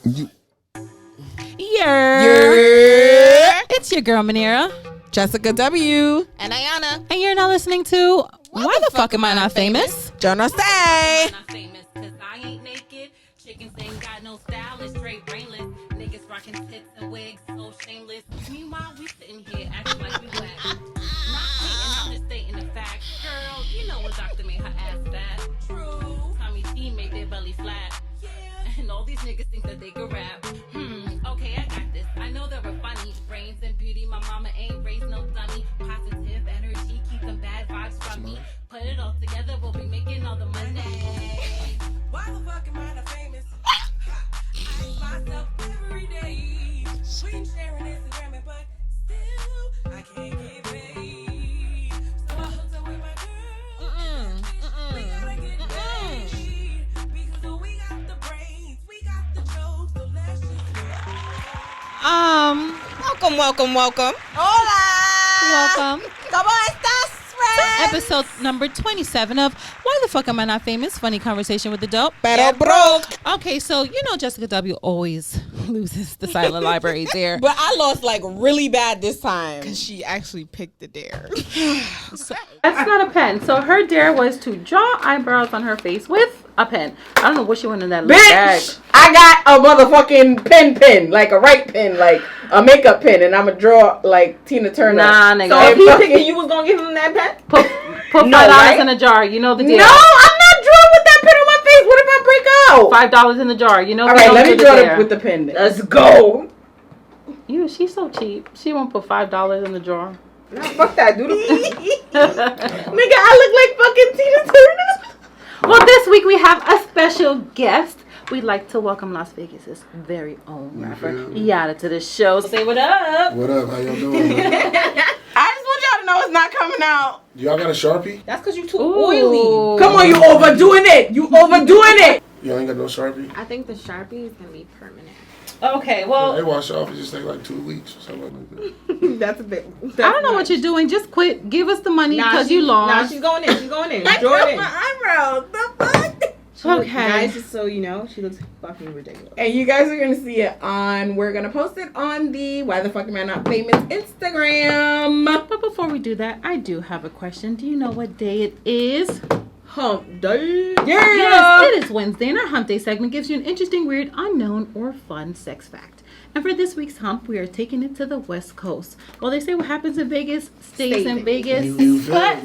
Yeah. It's your girl, Manera. Jessica W. And Ayana. And you're now listening to Why the fuck am I not famous? Jonah say. Not famous, cause I ain't naked. Chickens ain't got no style, it's straight brainless. Niggas rocking tits and wigs, so shameless. Meanwhile, we sitting here acting like we whack. Not hating, I'm just stating the fact. Girl, you know what doctor made her ass fat. True. Tommy T made their belly flat. Yeah. And all these niggas think that they can rap. Okay, I got this. I know there were funny brains and beauty. My mama ain't raised no dummy. Positive energy, keep them bad vibes from me. Put it all together, we'll be making all the money. Why the fuck am I not famous? I ask myself every day. We sharing Instagram, but still I can't get paid. So I hooked up with my girl. We gotta get paid because we got the brains, we got the jokes. So let's just Welcome. Hola. Welcome ¿Cómo estás, friend? episode number 27 of Why the Fuck Am I Not Famous? Funny conversation with the dope. Pero broke. Okay, so you know Jessica W always loses the silent library there. But I lost like really bad this time. She actually picked the dare. That's not a pen. So her dare was to draw eyebrows on her face with a pen. I don't know what she wanted in that little bag. Bitch, I got a motherfucking pen, like a right pen, like a makeup pen, and I'ma draw like Tina Turner. Nah, nigga. So if he picked it, you was gonna give him that pen? Put $5 right? in a jar. You know the deal. No, I'm not drawing with that pen on my face. What if I break out? $5 in the jar. You know. All right, let me draw it with the pen then. Let's go. She's so cheap. She won't put $5 in the jar. Nah, fuck that, dude. Nigga, I look like fucking Tina Turner. Well, this week we have a special guest. We'd like to welcome Las Vegas' very own rapper, Yowda, to the show. Say what up. What up? How y'all doing? I just want y'all to know it's not coming out. Y'all got a Sharpie? That's because you too Ooh. oily. Come on, you overdoing it. Y'all ain't got no Sharpie? I think the Sharpie is gonna be permanent. Okay, well, They wash off. It just take like 2 weeks or something like that. That's a bit. I don't know what you're doing. Just quit. Give us the money because you lost. Nah, she's going in. I Draw got it in. my eyebrows. The fuck? Okay. Guys, just so you know, she looks fucking ridiculous. And you guys are gonna see it we're gonna post it on the Why the Fuck Am I Not Famous Instagram. But before we do that, I do have a question. Do you know what day it is? Hump day. Yes, it is Wednesday, and our Hump Day segment gives you an interesting, weird, unknown, or fun sex fact. And for this week's hump, we are taking it to the West Coast. Well, they say what happens in Vegas stays in Vegas. But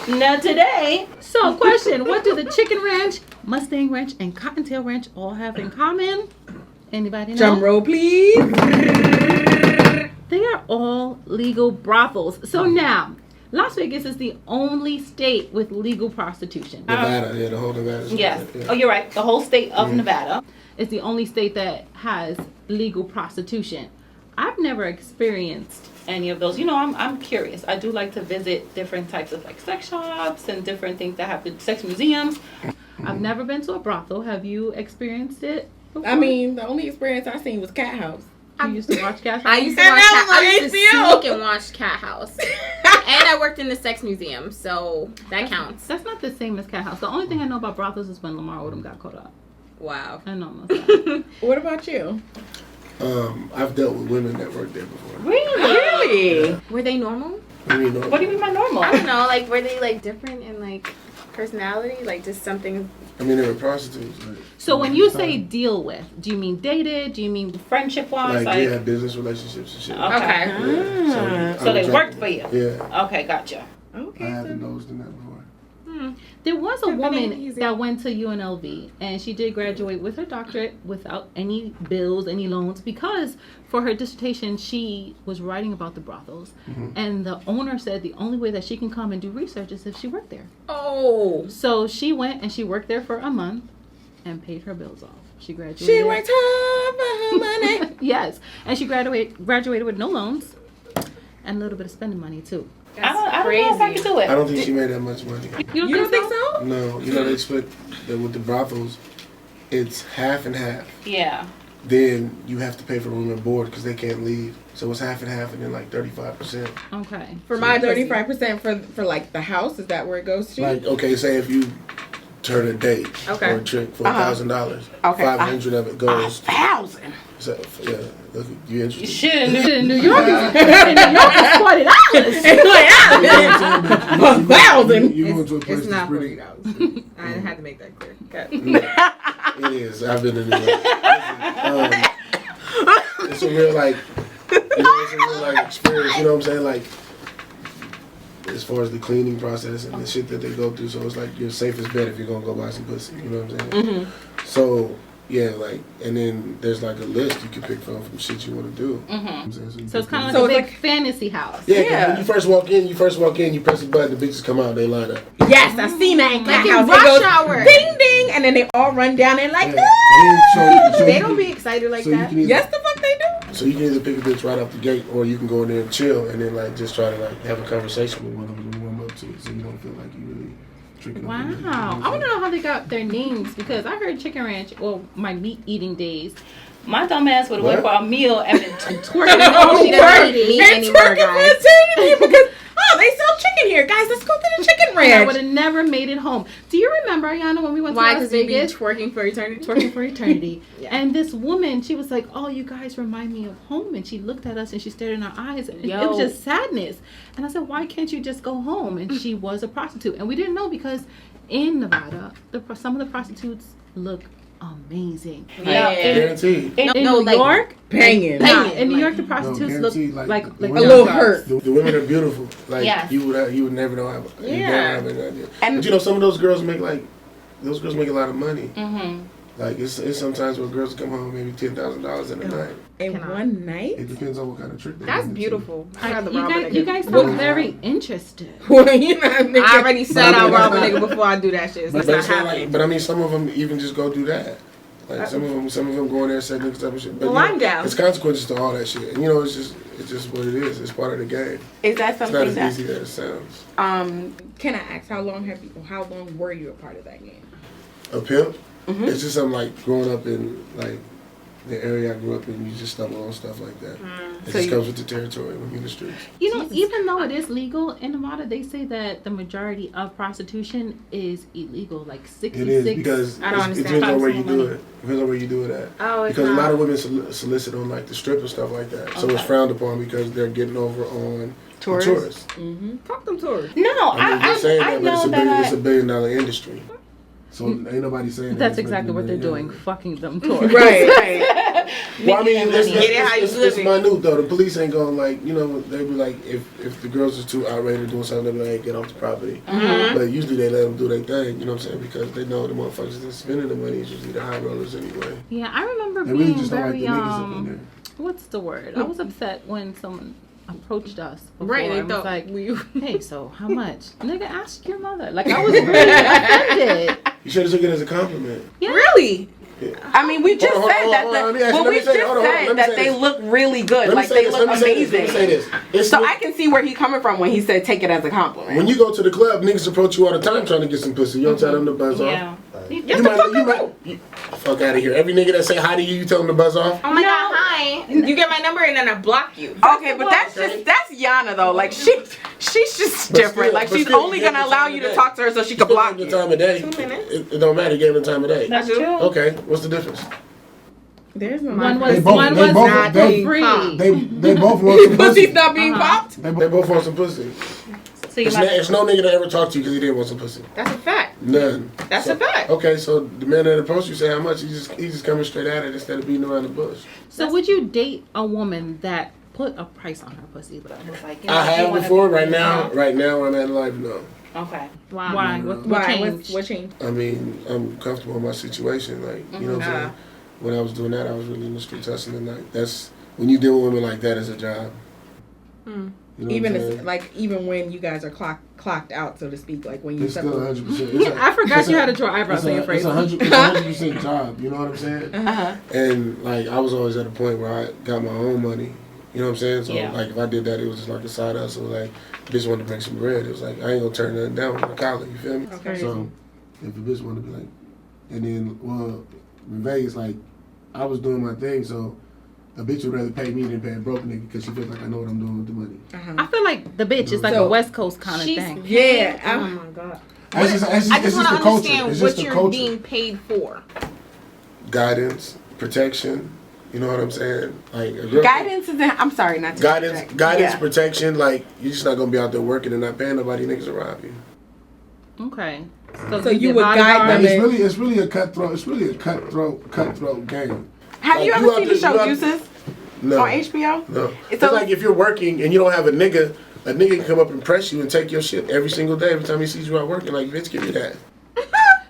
not today. So, question, what do the Chicken Ranch, Mustang Ranch, and Cottontail Ranch all have in common? Anybody know? Drum roll, please. They are all legal brothels. So now, Las Vegas is the only state with legal prostitution. Nevada, the whole Nevada. Yes. Yeah. Oh, you're right. The whole state of Nevada is the only state that has legal prostitution. I've never experienced any of those. You know, I'm curious. I do like to visit different types of like sex shops and different things that have sex museums. I've never been to a brothel. Have you experienced it before? I mean, the only experience I seen was Cat House. You used to watch Cat House? I used to And watch that was I used to HBO. sneak and watch Cat House. And I worked in the sex museum, so that counts. That's not the same as Cat House. The only thing I know about brothels is when Lamar Odom got caught up. Wow. I know that. What about you? I've dealt with women that worked there before. Really? Were they normal? I mean, What do you mean by normal? I don't know. Like, were they like different in like personality? Like, just something. I mean, they were prostitutes. Like, So when you say deal with, do you mean dated? Do you mean friendship-wise? like, yeah, business relationships and shit. Okay. Yeah, So I they was worked like- for you? Yeah. Okay, gotcha. Okay. I haven't nosed in that before. There was a woman easy. that went to UNLV, and she did graduate with her doctorate without any bills, any loans, because for her dissertation, she was writing about the brothels. And the owner said the only way that she can come and do research is if she worked there. Oh. So she went and she worked there for a month and paid her bills off. She graduated. She worked hard for her money. Yes, and she graduated with no loans and a little bit of spending money too. I don't know if I could do it. I don't think she made that much money. You don't think so? No, you know they split with the brothels. It's half and half. Yeah. Then you have to pay for room and board because they can't leave. So it's half and half, and then like 35%. Okay. For my 35% for like the house, is that where it goes to? Like, okay, say if you her a date Okay. or a trick for Uh-huh. $1,000. Okay. 500 of it goes. 1,000. So, yeah, look, you interested? Shit, in New York, in New York is $40. $1,000. You go to a place It's not that's pretty. $40. I had to make that clear. Okay. It is. I've been in New York. It's a real like, it's a real like experience. You know what I'm saying? Like, as far as the cleaning process and the shit that they go through, so it's like your safest bet if you're gonna go buy some pussy. You know what I'm saying? Mm-hmm. So yeah, like, and then there's like a list you can pick from shit you want to do. Mm-hmm. You So it's kind of So like a it's big fantasy house. Yeah, 'cause Yeah. when you first walk in, you press the button, the bitches come out, they line up. Yes, I seen that in Like my in house. rush It goes hour. ding ding, and then they all run down and like, Yeah. "Ah!" And then, so They you don't can- be excited like so you that. can either, Yes, the fuck they do. So you can either pick a bitch right off the gate, or you can go in there and chill, and then like just try to like have a conversation with one of them and warm up to it, so you don't feel like you really tricking up. Wow. I want to know how they got their names because I heard Chicken Ranch, well, my meat eating days. My dumb ass would have went for a meal and been twerking. No, she doesn't eat meat And anymore, twerking for guys. eternity because they sell chicken here, guys. Let's go to the chicken I would ranch. have never made it home. Do you remember, Ayana, when we went Why? to Las Because they be Vegas? twerking for eternity. Twerking for eternity. Yeah. And this woman, she was like, "Oh, you guys remind me of home." And she looked at us and she stared in our eyes. And it was Yo. just sadness. And I said, "Why can't you just go home?" And she was a prostitute. And we didn't know because in Nevada, some of the prostitutes look amazing. Yeah. Guaranteed. In No, New like, York, Banging. in New York, the prostitutes look guaranteed, like the A women- little rock hurt. stars. The women are beautiful. Like Yes. you would never know how. You Yeah. never have any idea. And- But you know, some of those girls make a lot of money. Mm-hmm. Like it's sometimes where girls come home maybe $10,000 in a night. In Cannot. one night? It depends on what kind of trick. They That's get into. beautiful. I'd rather rob a nigga. You guys sound very interested. Well, you know, nigga. I already said But I I'll mean, rob a that's nigga not- before I do that shit. It's But, not I'm saying, happening. like, but I mean, some of them even just go do that. Like some of them go in there and set niggas up and shit. But Well, you know, I'm down. It's consequences to all that shit, and you know, it's just what it is. It's part of the game. Is that It's not something as that easy as it sounds. Can I ask how long were you a part of that game? A pimp. Mm-hmm. It's just something like growing up in like the area I grew up in. You just stumble on stuff like that. It So just you- comes with the territory when you're in the streets. You know, even though it is legal in Nevada, they say that the majority of prostitution is illegal, like 66. It is because I don't it understand. depends on where you Money. do it. Depends on where you do it at. Oh, it's Because a lot not. of women solicit on like the strip and stuff like that. So it's Okay. frowned upon because they're getting over on the Tourists? tourists. Mm-hmm. Fuck them tourists. No, I mean, you're saying I that, but know it's a that. $1 billion industry. So ain't nobody saying that. That's it's exactly what they're making doing, money. fucking them tourists. Right. right? Well, I mean, it's, Get it how you it's living. minute though. The police ain't going like, you know, they be like, if the girls is too outrageous doing something, they be like, hey, get off the property. Mm-hmm. But usually they let them do their thing, you know what I'm saying? Because they know the motherfuckers that's spending the money is usually the high rollers anyway. Yeah, I remember They really being just don't like very the niggas up in there. what's the word? I was upset when someone approached us before Right, they and was thought like, we. "Hey, so how much?" Nigga, ask your mother. Like I was really offended. You should have took it as a compliment. Yeah. Really? I mean, we just Hold on, said hold that. on, let me ask you, Well, let we me just say- hold on, let said me that say they this. look really good. Let me Like say they this, look let me say this, amazing. let me say this. It's So I can see where he's coming from when he said take it as a compliment. when you go to the club, niggas approach you all the time trying to get some pussy. You don't tell them to buzz Yeah. off. Fuck out of here. Every nigga that say hi to you, you tell them to buzz off. Oh my god, hi. You get my number and then I block you. Okay, but that's Yana though. Like she's just But different. still- like but she's still, only you gave gonna them allow time you of to day. talk to her so she You can still block give you. them time of day. 2 minutes. It don't matter. You gave them time of day. That's do. true. Okay, what's the difference? There's no One They was both- one they was both- not they- free. They both want some pussy. pussy's not being Uh-huh. popped. They both want some pussy. So you It's, might, it's no nigga that ever talked to you because he didn't want some pussy. That's a fact. None. That's So- a fact. Okay, so the man that approached you say how much? He's just coming straight at it instead of beating around the bush. so would you date a woman that put a price on her pussy? But was like, you know, I if you have wanna before. be- Right now, Uh-huh. right now where I'm at in life, no. Okay. Wow. Why? No, What, no. what Why? changed? What changed? I mean, I'm comfortable in my situation. Like, you know what I'm saying? When I was doing that, I was really in the streets hustling. Like, that's when you deal with women like that, it's a job. Mm. You know Even what I'm as, saying? like even when you guys are clocked out, so to speak, like when you It's still 100%. Yeah, I forgot you had to draw eyebrows on your It's face. a 100% job. You know what I'm saying? Uh-huh. And like, I was always at a point where I got my own money. You know what I'm saying? So Yeah. like, if I did that, it was just like a side hustle. Like, bitch wanted to bring some bread. It was like I ain't gonna turn nothing down when I call it. You feel me? Okay. So if a bitch wanted to be like, and then well, in Vegas, like I was doing my thing, so a bitch would rather pay me than pay a broke nigga because she feels like I know what I'm doing with the money. I feel like the bitch is like So- a West Coast kind of She's thing. Yeah, Oh I'm- my god. I just want to understand It's what just the you're culture. being paid for. Guidance, protection. You know what I'm saying? Like a girl, Guidance is. I'm sorry, not to guidance, interject. Yeah. protection. Like you're just not gonna be out there working and not paying nobody. Niggas to rob you. Okay. So you did would guide bodyguard? them. It's really a cutthroat. It's really a cutthroat game. Have Like, you ever seen the show out- Juices No. on HBO? No. It's So- like if you're working and you don't have a nigga can come up and press you and take your shit every single day. Every time he sees you out working, like, bitch, give me that.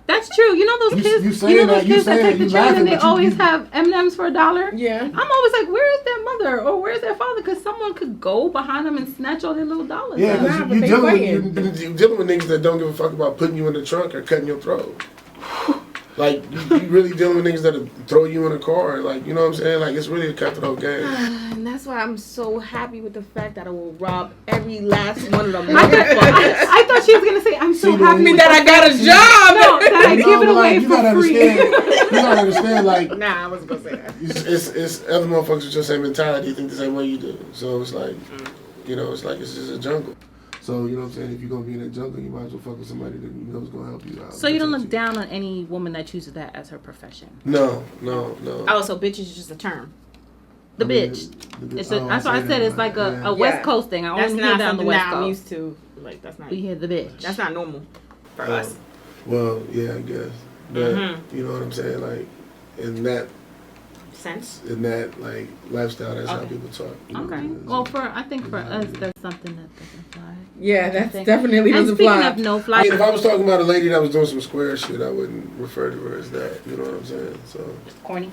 That's true. You know those You- kids. you You, saying know those that- you kids that saying take the you train laughing, and they but you- always you- have M&Ms for $1. Yeah. I'm always like, where is their mother or where's their father? Because someone could go behind them and snatch all their little dollars. Yeah, out. Nah, 'cause but you they dealing playing. with you dealing with niggas that don't give a fuck about putting you in the trunk or cutting your throat. Like you really dealing with niggas that'll throw you in a car, like you know what I'm saying? Like it's really a cutthroat game. And that's why I'm so happy with the fact that I will rob every last one of them. I thought she was gonna say, I'm so See, happy when- That I got a job. No, that I You give it know, away like, you for gotta free. understand. You gotta understand, like Nah, I wasn't gonna say that. it's other motherfuckers with your same mentality think the same way you do. So it's like, you know, it's like it's just a jungle. So you know what I'm saying? If you're gonna be in that jungle, you might as well fuck with somebody that you know is gonna help you out. So you don't look protect down on any woman that chooses that as her profession. you. No. Oh, so bitches is just a term. The I mean, bitch. the- It's oh, that's why I see said that. it's like Yeah. a West Yeah. Coast thing. I That's only hear not that on the something West that I'm Coast. used to. Like that's not. We hear the bitch. That's not normal for Oh, us. Well, yeah, I guess. But Mhm. you know what I'm saying? Like in that Sense. like lifestyle, that's how Okay. people talk. Okay. Well, I think for us, there's something that doesn't fly. Yeah, that's Think- definitely And doesn't speaking fly. of no I fly, mean, if I was talking about a lady that was doing some square shit, I wouldn't refer to her as that. You know what I'm saying? So corny.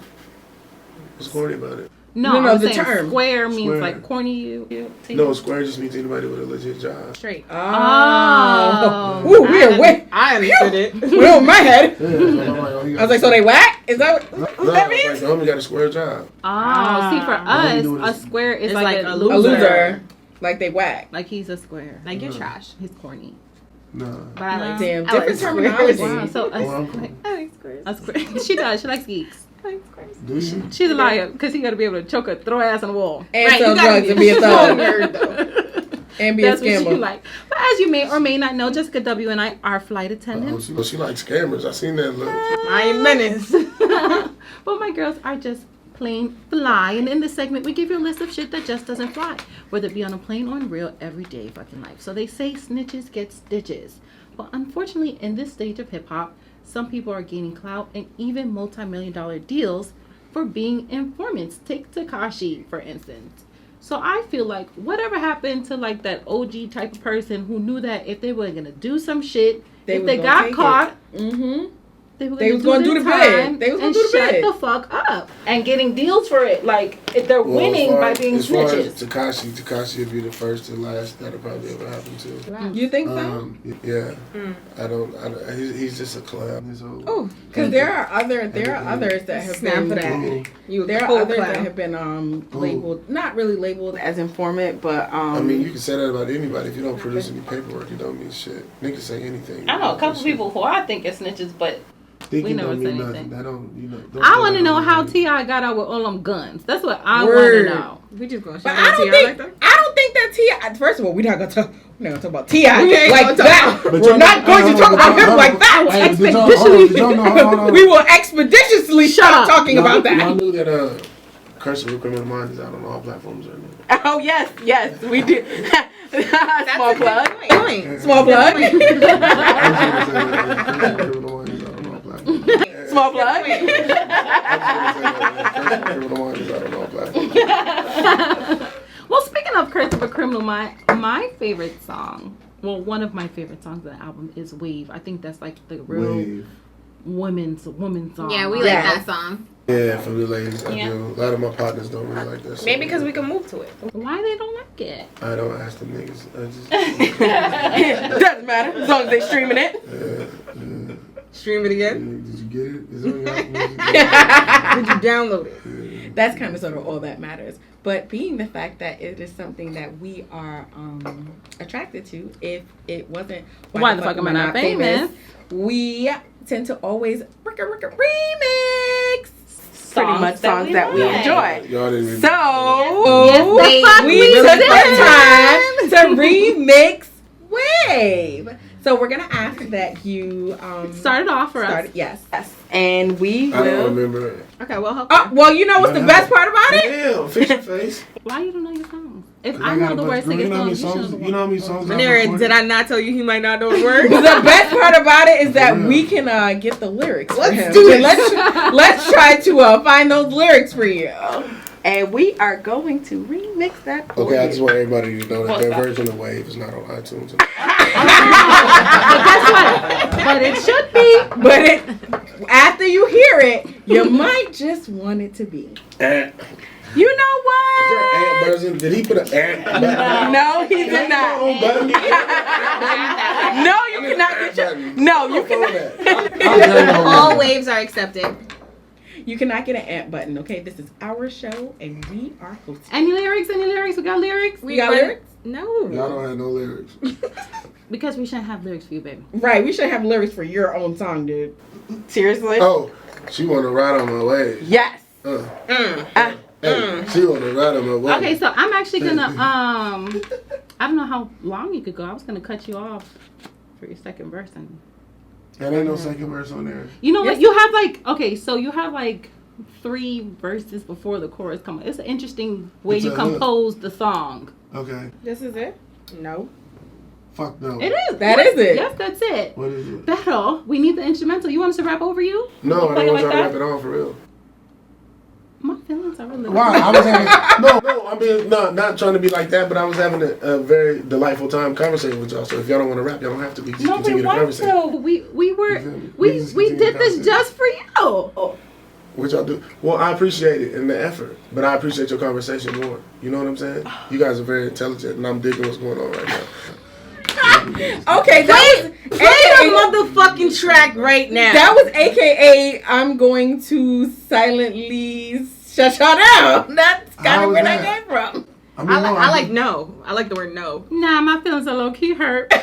what's corny about it? No, No, I'm the saying term. square means Square. like corny. You No, square just means anybody with a legit job. Straight. Oh. Oh. Ooh, we are way. I understood it. We're over my head. Yeah, so I'm like, oh, he I was like, so they whack? Is that No, what that it's means? like the homie got a square job. Oh, see, for What we doing us, a is- square is It's like, like a a loser. A loser. Like they whack. Like he's a square. Like you're trash. He's corny. No. But I like. Damn, I like different squares. terminology. Wow, so Oh, I'm square. I like squares. A square. She does. She likes geeks. I like squares. Do you? She's a liar because he got to be able to choke her, throw her ass on the wall. And Right, sell you gotta drugs be and be a a thug. nerd though. And be That's a what she scammer. like. But as you may or may not know, Jessica W and I are flight Oh, attendants. she likes scammers. I seen that look. I ain't menace. But my girls are just plain fly. And in this segment, we give you a list of shit that just doesn't fly, whether it be on a plane or in real everyday fucking life. So they say snitches get stitches. But unfortunately, in this stage of hip hop, some people are gaining clout and even multi-million-dollar deals for being informants. Take Tekashi, for instance. So I feel like whatever happened to like that OG type of person who knew that if they were gonna do some shit, if was they gonna got take it. caught, Mm-hmm. they were They was gonna gonna do do the the time bid. They was gonna and do the shut bid. the fuck up and getting deals for it. Like if they're winning by being as far snitches. as Tekashi would be the first and last that'll probably ever happen to. You think so? Yeah. I don't. He's just a clown. His whole. Oh, because there are others that have Snap been. for that. You There are cold others clown. that have been labeled, not really labeled as informant, but I mean, you can say that about anybody. If you don't produce any paperwork, it don't mean shit. Niggas say anything. I know a couple people who I think are snitches, but Thinking we never don't say mean anything. nothing. That don't. You know. Don't I put want to that know on how me. T.I. got out with all them guns. That's what I want Word. to know. We just gonna But shout I out don't to think y'all like I don't think that T.I. First of all, we're not gonna talk about T.I. We ain't like gonna talk that. But We're y'all not know- going to hold talk on, about hold him on. like that. Hey, did y'all- hold on, did y'all know- hold on. We will expeditiously stop talking Y'all- about Y'all that. knew that Curse of a Criminal Mind is out on all platforms right now. Oh yes, we do. Small plug. Point. Small plug. Curse of a Criminal Mind is out on all platforms. Small plug. Well, speaking of Curse of a Criminal Mind, my favorite song, well, one of my favorite songs on the album is Wave. I think that's like the real Wave. woman song. Yeah, we Yeah. like that song. Yeah, for the ladies, I Yeah. do. A lot of my partners don't really like that song. Maybe because we can move to it. Why they don't like it? I don't ask them niggas. I just. Doesn't matter as long as they streaming it. Stream it again. Did you get it? Is it on your music? Did you download it? That's kind of sort of all that matters. But being the fact that it is something that we are attracted to, if it wasn't Why the fuck am I not famous? we tend to always remix pretty Songs much that songs we that we like. enjoy. Y'all didn't even. So Yes, the fuck we we took did. the time to remix Wave. So we're gonna ask that you Start it off for us. Yes. And we I don't will. remember it. Okay, well, help. Oh, well, you know what's the best part about it? Damn, fix your face. Why you don't know your songs? If I I know got the a words to bunch- your you know how many songs, you songs? should You know how many songs? I've Manera, recorded? did I not tell you he might not know the words? The best part about it is that For real. we can get the lyrics. for Let's him. do it. Let's try to find those lyrics for you. And we are going to remix that for Okay, you. I just want everybody to know that What's their that? version of Wave is not on iTunes. But guess what? But it should be. But it, after you hear it, you might just want it to be. Ant. You know Is there an ant what? version? Did he put an ant button? No, he did not. Button? No, you cannot get your. No, you cannot. All waves are accepted. You cannot get an ant button. Okay, this is our show, and we are hosting. Any lyrics? Any lyrics? We got lyrics? We got lyrics? No. Y'all don't have no lyrics. Because we shouldn't have lyrics for you, baby. Right, we should have lyrics for your own song, dude. Seriously? Oh, she want to ride on my wave. Yes. Hey, she want to ride on my wave. Okay, so I'm actually gonna I don't know how long you could go. I was gonna cut you off for your second verse, and That ain't no second verse on there. you know Yes. what? You have like you have like 3 verses before the chorus come. It's an interesting way It's you a hook. compose the song. Okay. This is it? No. Fuck no. It is. That is it. Yes, that's it. What is it? Battle. We need the instrumental. You want us to rap over you? No, I Play don't it want like y'all to that? rap it on for real. My feelings are really. Why? I was having no. I mean, not trying to be like that, but I was having a very delightful time conversating with y'all. So if y'all don't want to rap, y'all don't have to. We just No, we continue the want conversation. to. We were You feel me? we just we continue did the this conversation. just for you. What y'all do? Well, I appreciate it and the effort, but I appreciate your conversation more. You know what I'm saying? You guys are very intelligent, and I'm digging what's going on right now. Okay, that was Play the motherfucking track right now. that was AKA I'm going to silently shut y'all down. That's kind How of was where that? that came from. I mean, I no, like no. I like the word no. Nah, my feelings are low key hurt.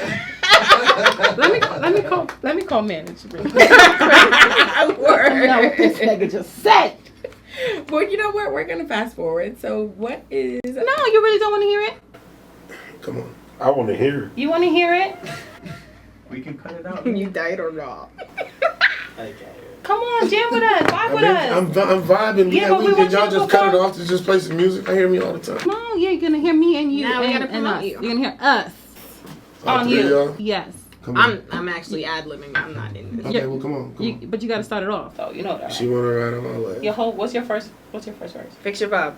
let me call management. Word. No, this nigga just said. Well, you know what? We're gonna fast forward. So what is? No, you really don't want to hear it. Come on. I want to hear it. You want to hear it? We can cut it out. You died or not? Come on, jam with us, vibe with us. I'm vibing. Yeah, but we Did want y'all you to just cut it perform. off to just play some music? I hear me all the time. No, yeah, you're gonna hear me and you Now we and, gotta and promote us. you. You're gonna hear us All on three of you. y'all? Yes. Come on. I'm actually ad-libbing. I'm not in this. Okay, well, come on. Come on. But you gotta start it off, though. You know that. She want to ride on my way. What's your first verse? Fix your vibe.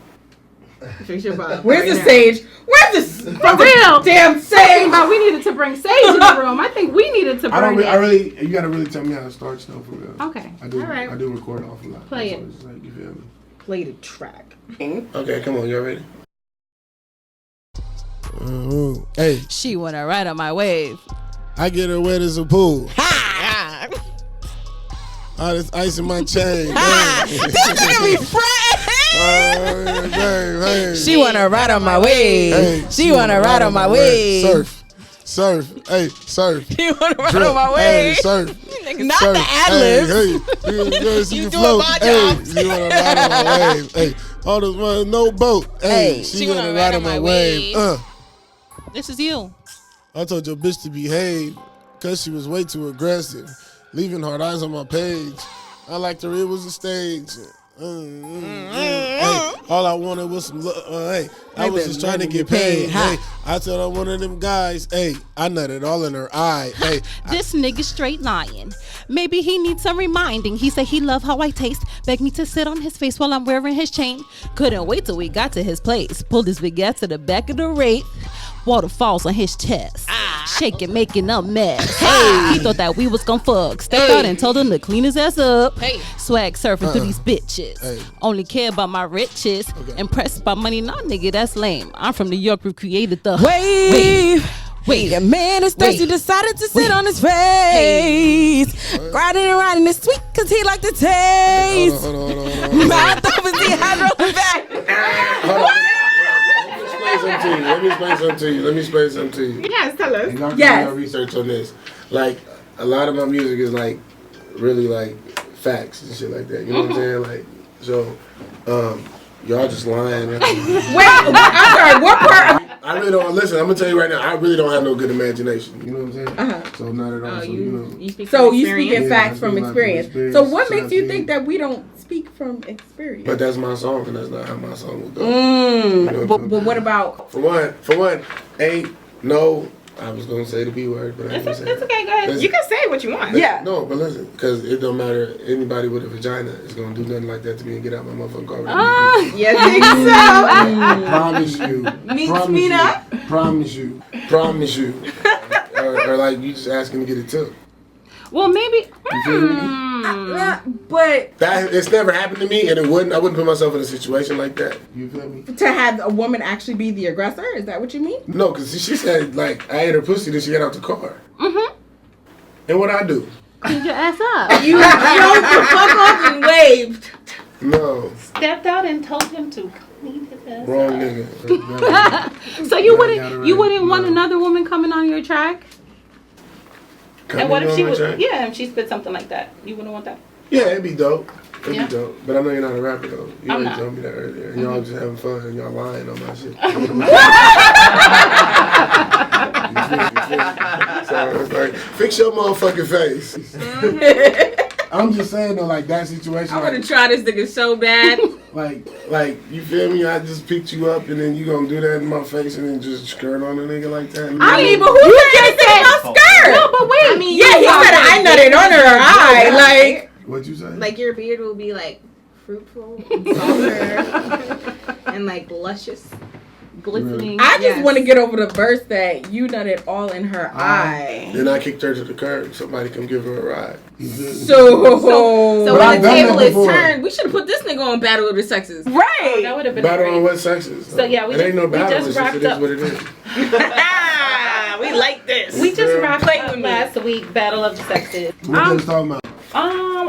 Fix your vibe. Where's the right now. sage? Where's the For real. damn Saying sage? about we needed to bring Sage in the room. I think we needed to I don't. bring I really. You gotta really tell me how it starts, though, for real. Okay. I do. All right. I do record off a lot. Play So it. it's like, you feel me? Play the track. Okay, come on. Y'all ready? Hey, She wanna ride on my wave. I get her wet as a pool. All this ice in my chain. She wanna ride on my wave. Hey, She wanna ride on my wave. Surf. Hey, surf. She wanna ride Drip. on my Hey, wave. surf. Not Surf. the ad-libs. Hey, you doing my job. Hey, you wanna ride on my wave. Hey, all this money, no boat. Hey, she wanna ride on my wave. This is you. I told your bitch to behave, cause she was way too aggressive, leaving hard eyes on my page. I liked her, it was a stage. Hey, all I wanted was some love. Hey, I was just trying to get paid. Hey, I told her one of them guys. Hey, I nutted all in her eye. Hey, This nigga straight lying. Maybe he needs some reminding. He said he love how I taste. Begged me to sit on his face while I'm wearing his chain. Couldn't wait till we got to his place. Pulled his big ass to the back of the rape. Waterfalls on his chest. Shaking, making a mess. Hey, he thought that we was gon' fuck. Stepped out and told him to clean his ass up. Hey. Swag surfing through these bitches. Hey. Only care about my riches. Impressed by money, nah, nigga, that's lame. I'm from New York, who created the Wait, a man is thirsty, Wait. decided to sit on his face. Riding and riding is sweet cause he like the taste. hold on. Mouth over the hydro back. Let me explain something to you. Yes, tell us. And y'all can Yes. do your research on this. Like, a lot of my music is like really like facts and shit like that. You know what I'm saying? Like, so, y'all just lying. Wait, I'm sorry. What part? I really don't listen. I'm gonna tell you right now. I really don't have no good imagination. You know what I'm saying? So not at all. Oh, So you speak So from you experience? speaking Yeah, facts I from speak experience. from So what experience. makes you think that we don't speak from experience? But that's my song, and that's not how my song will go. But what about? For one, ain't no. I was gonna say the B word, but I ain't gonna say It's it. okay. Go ahead. Listen. You can say what you want. Yeah. No, but listen, because it don't matter. Anybody with a vagina is gonna do nothing like that to me and get out my motherfucking car. You think Promise you. Promise you. Promise you. or like you just asking to get it took. Well, maybe. You feel me? But That it's never happened to me, and I wouldn't put myself in a situation like that. You feel me? to have a woman actually be the aggressor, is that what you mean? No, because she said like I ate her pussy, then she got out the car. And what I do? Clean your ass up. You drove the fuck off and waved. No, Stepped out and told him to clean his ass wrong up. nigga. So you got it right. wouldn't want No. another woman coming on your track? And what if she was? Track? Yeah, if she spit something like that, you wouldn't want that. Yeah, it'd be dope. It'd Yeah. be dope. But I know you're not a rapper though. You I'm already not. told me that earlier. And y'all just having fun and y'all lying on my shit. So it's like, fix your motherfucking face. I'm just saying though, like that situation. I want to try this nigga so bad. Like you feel me? I just picked you up and then you gonna do that in my face and then just skirt on a nigga like that. I mean, but who said anything about skirt? No, but wait. I mean, Yeah, he said I nutted on her eye. Like, What'd you say? Like your beard will be like fruitful and softer and like luscious. glistening. I just Yes. want to get over the verse that you nutted all in her eye. Then I kicked her to the curb. Somebody come give her a ride. So But when I've the done table that is before. turned, we should have put this nigga on Battle of the Sexes. Right. That would have been Battle great. on what sexes? So, yeah, we it ain't just- no we battle. just It's just wrapped it is up. what it is. We like this. We just Yeah. wrapped Play up with me. last week, Battle of the Sexes. What you talking about?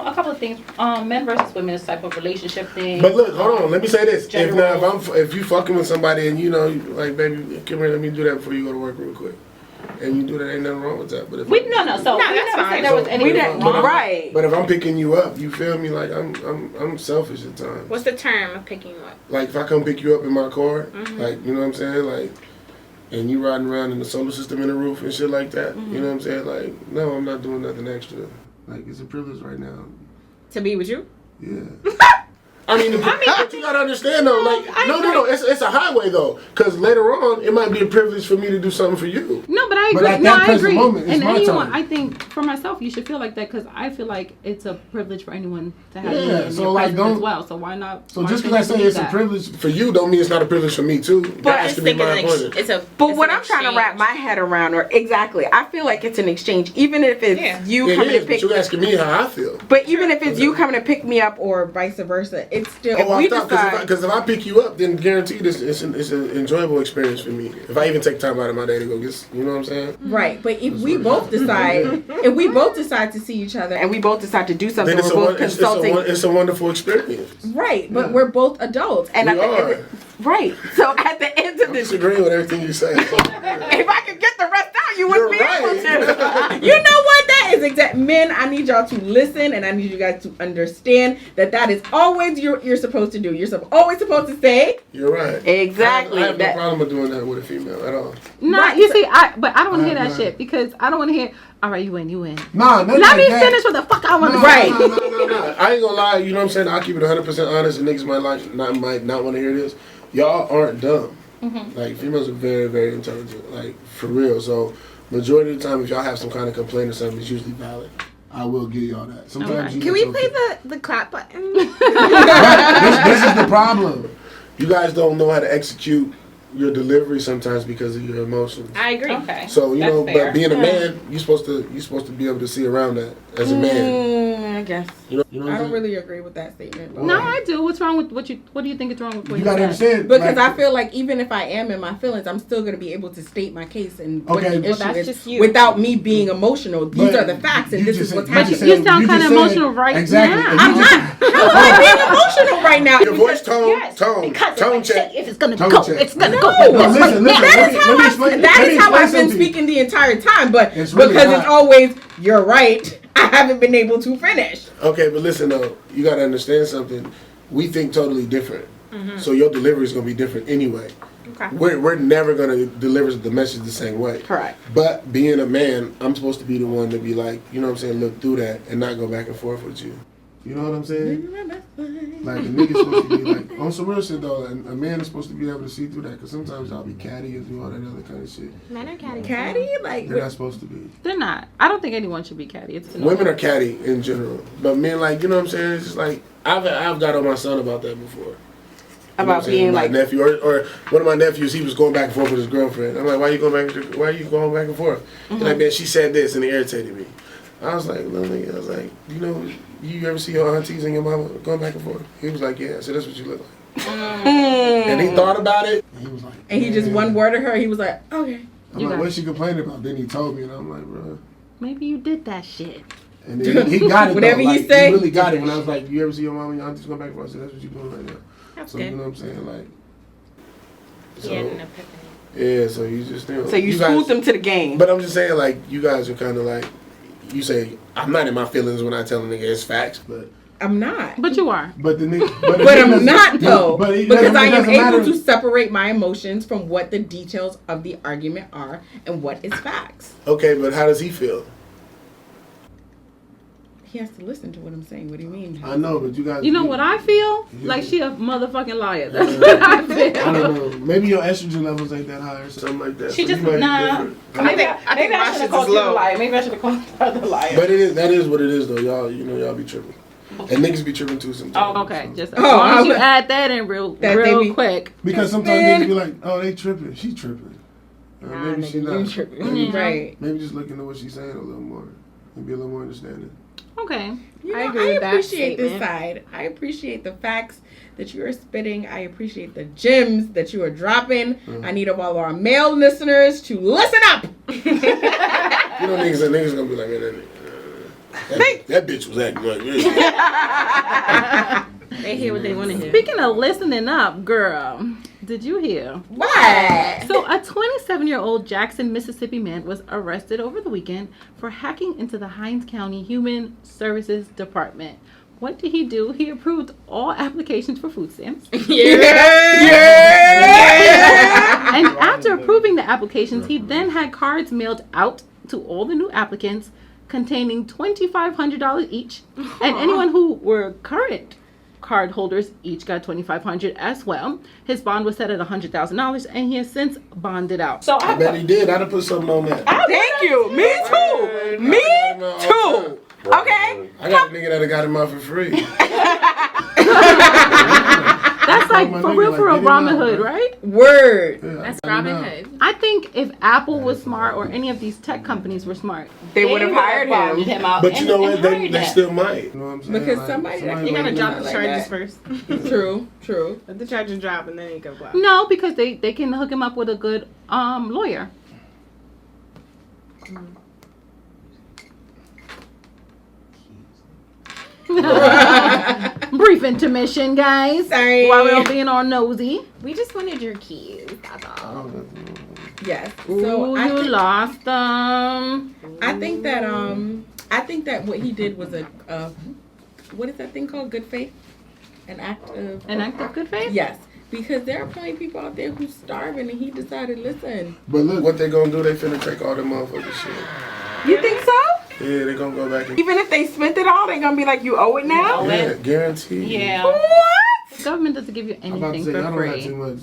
A couple of things. Men versus women is type of relationship thing. But look, hold on. Let me say this: General. if you fucking with somebody and you know, like, baby, come here, let me do that before you go to work real quick, and you do that, ain't nothing wrong with that. But if So we No, never that's said fine. there was So- anything didn't- wrong. right. But if I'm picking you up, you feel me? Like I'm selfish at times. What's the term of picking you up? Like if I come pick you up in my car, Mm-hmm. like you know what I'm saying, like, and you riding around in the solar system in the roof and shit like that. You know what I'm saying? Like, no, I'm not doing nothing extra. Like it's a privilege right now. To be with you? Yeah. I mean, but you gotta understand though, like, no, it's a highway though, because later on it might be a privilege for me to do something for you. No, but I But agree. at No, that I present agree. moment, it's And my anyone, turn. I think for myself, you should feel like that because I feel like it's a privilege for anyone to have Yeah, you in so, their like, presence don't- as well. So why not? So why just shouldn't because I you say do it's a that? privilege for you, don't mean it's not a privilege for me too. That But has it's to be thinking my like point. it's a. But it's what an I'm trying to exchange. wrap my head around, or exactly, I feel like it's an exchange, even if it's Yeah. you It coming is, to but pick. you asking me how I feel. But even if it's you coming to pick me up or vice versa, it's still. Oh, If I we thought decide, because if I pick you up, then guaranteed it's an enjoyable experience for me. If I even take time out of my day to go get, you know what I'm saying? right? But if we both decide, to see each other, and we both decide to do something, Then we're both consulting. it's a wonderful experience. Right, but we're both adults, and We at the are. end, right. So at the end of I'm the disagreeing with everything you say. if I could get the rest out, you You're wouldn't be able right. to. You know what? That is exact. Men, I need y'all to listen, and I need you guys to understand that is always you're supposed to do. You're always supposed to say You're right. exactly. I have no that. problem with doing that with a female at all. Nah, Right, you so- see, but I don't want to hear that Right. shit because I don't want to hear. All right, you win. Nah, nothing Let like me that. finish what the fuck I want to Right. say. No. I ain't gonna lie. You know what I'm saying? I'll keep it 100% honest, and niggas might not want to hear this. Y'all aren't dumb. Like females are very, very intelligent. Like for real. So majority of the time, if y'all have some kind of complaint or something, it's usually valid. I will give y'all that. Sometimes you Can get we your- play the clap button? this is the problem. You guys don't know how to execute your delivery sometimes because of your emotions. I agree. Okay. So you That's know, fair. but being a man, you're supposed to be able to see around that as a man. I guess You know what I I'm don't saying? really agree with that statement. But No, I do. What's wrong with what do you think is wrong with what You gotta said? understand. because like, I feel like even if I am in my feelings, I'm still gonna be able to state my case and what Okay, the well, issue that's is just you. without me being emotional. These But are the facts, and you this just is what's said- But happening. you sound kind of just said- emotional right exactly. now. And I'm you not. just- How am I being emotional right now? Your voice tone, Yes, tone, because tone if I check. say if it's gonna Tone go, check. it's gonna No. go. No, listen. That is how let me explain how I've been something to you. speaking the entire time, but It's really because not. it's always you're right, I haven't been able to finish. Okay, but listen though, you gotta understand something. We think totally different. So your delivery is gonna be different anyway. Okay. We're never gonna deliver the message the same way. Correct. But being a man, I'm supposed to be the one to be like, you know what I'm saying, look through that and not go back and forth with you. You know what I'm saying? Like, a nigga's supposed to be like, on some real shit though, and a man is supposed to be able to see through that, because sometimes y'all be catty and do all that other kind of shit. Men are catty. Catty? Like, They're not supposed to be. They're not. I don't think anyone should be catty. It's Women are catty in general, but men, like, you know what I'm saying? It's just like, I've got on my son about that before. You know about what I'm saying? being My like, nephew, or one of my nephews, he was going back and forth with his girlfriend. I'm like, why are you going back and forth? He's like, man, she said this and it irritated me. I was like, little nigga, I was like, you ever see your aunties and your mama going back and forth? He was like, yeah. So that's what you look like. And he thought about it. And he was like, and he just one word to her. He was like, okay. I'm like, what's she complaining about? Then he told me, and I'm like, bro. Maybe you did that shit. And then he got it. Whatever though. he Like, say. He really got it when I was like, you ever see your mama and your aunties going back and forth? I said, that's what you doing right now. That's So good. you know what I'm saying, like. He had an epiphany. Yeah, so you just So you schooled them to the game. But I'm just saying, like, you guys are kind of like, you say, I'm not in my feelings when I tell a nigga it's facts, but. I'm not. But you are. But the nigga. But I'm not though, because I am able matter. to separate my emotions from what the details of the argument are and what is facts. Okay, but how does he feel? He has to listen to what I'm saying. What do you mean? I know, but you guys. You know what I feel? Like she a motherfucking liar. That's what I feel. I don't know. Maybe your estrogen levels ain't that high or something like that. She so just you might be nah. different. Maybe I I should have called you a liar. Maybe I should have called her the liar. But that is what it is though. Y'all be tripping. And niggas be tripping too sometimes. Oh, okay. Just as Oh, long as you okay. add that in real be- quick. Because sometimes niggas be like, oh, they tripping. She tripping. Maybe she not. tripping. Right. Maybe just look into what she's saying a little more and be a little more understanding. Okay. I agree with that appreciate this statement. side. I appreciate the facts that you are spitting. I appreciate the gems that you are dropping. I need all of our male listeners to listen up. You know, niggas gonna be like, man, that bitch was acting like this. They hear what they want to hear. Speaking of listening up, girl, did you hear? What? So a 27-year-old Jackson, Mississippi man was arrested over the weekend for hacking into the Hinds County Human Services Department. What did he do? He approved all applications for food stamps. And after approving the applications, he then had cards mailed out to all the new applicants containing $2,500 each. And anyone who were current card holders each got $2,500 as well. His bond was set at $100,000 and he has since bonded out. So I bet he did. I'd have put something on that. Thank you. Me too. Me too. Okay. I got a nigga that got him out for free. That's like for real, Robin Hood, right? Word. Yeah, That's I got him Robin out. Hood. I think if Apple was smart or any of these tech companies were smart, They would have hired bonded him. him out. But you know what? They hired him. still might. You know what I'm saying? Because Like, somebody that- You gotta might drop do the that. charges that. first. True. Let the charges drop and then you go black. No, because they can hook him up with a good lawyer. Brief intermission, guys. Sorry. While we're being all nosy. We just wanted your keys. That's all. Yes. Ooh, So you lost them. I think that what he did was a what is that thing called? Good faith? An act of good faith? Yes. Because there are plenty of people out there who's starving and he decided, listen. But look, what they gonna do, they finna take all them motherfucking shit. You think so? Yeah, they gonna go back and Even if they spent it all, they gonna be like, you owe it now? yeah, guaranteed. Yeah. What? The government doesn't give you I'm about to anything say, for I don't have free. too much.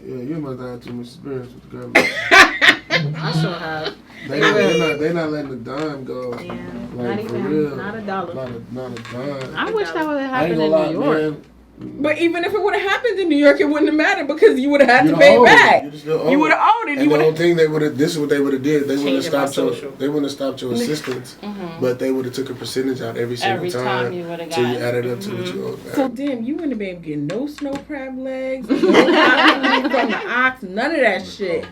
Yeah, you must have too much experience with the government. I sure have. They not letting the dime go. Yeah. Like, Not for even, real. not a dollar. Not a dime. I wish that would have I ain't happened gonna in New lie, York. man. But even if it would have happened in New York, it wouldn't have mattered because you would have had You to pay it owe it. back. You still owe You it. would have owed it. And You the would whole have. thing this is what they would have did. They wouldn't have Change it by stopped your social. they wouldn't have stopped your assistance, but they would have took a percentage out every single Every time you would've till you got- added up to what you owed back. So damn, you wouldn't have been able to get no snow crab legs, no meat from the ox, none of that shit.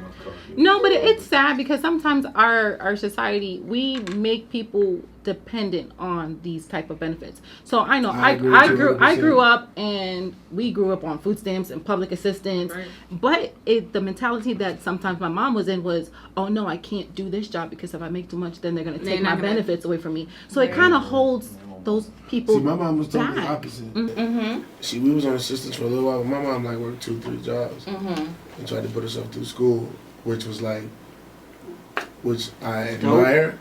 No, but it's sad because sometimes our society, we make people dependent on these type of benefits. So I know I agree I with you grew 100%. up and we grew up on food stamps and public assistance. Right. But the mentality that sometimes my mom was in was, oh no, I can't do this job because if I make too much, then they're gonna They're take not my gonna- benefits away from me. So it kind of holds those people. See, my mom was totally died. opposite. Mm-hmm. We was on assistance for a little while, but my mom like worked 2-3 jobs and tried to put herself through school, which I admire.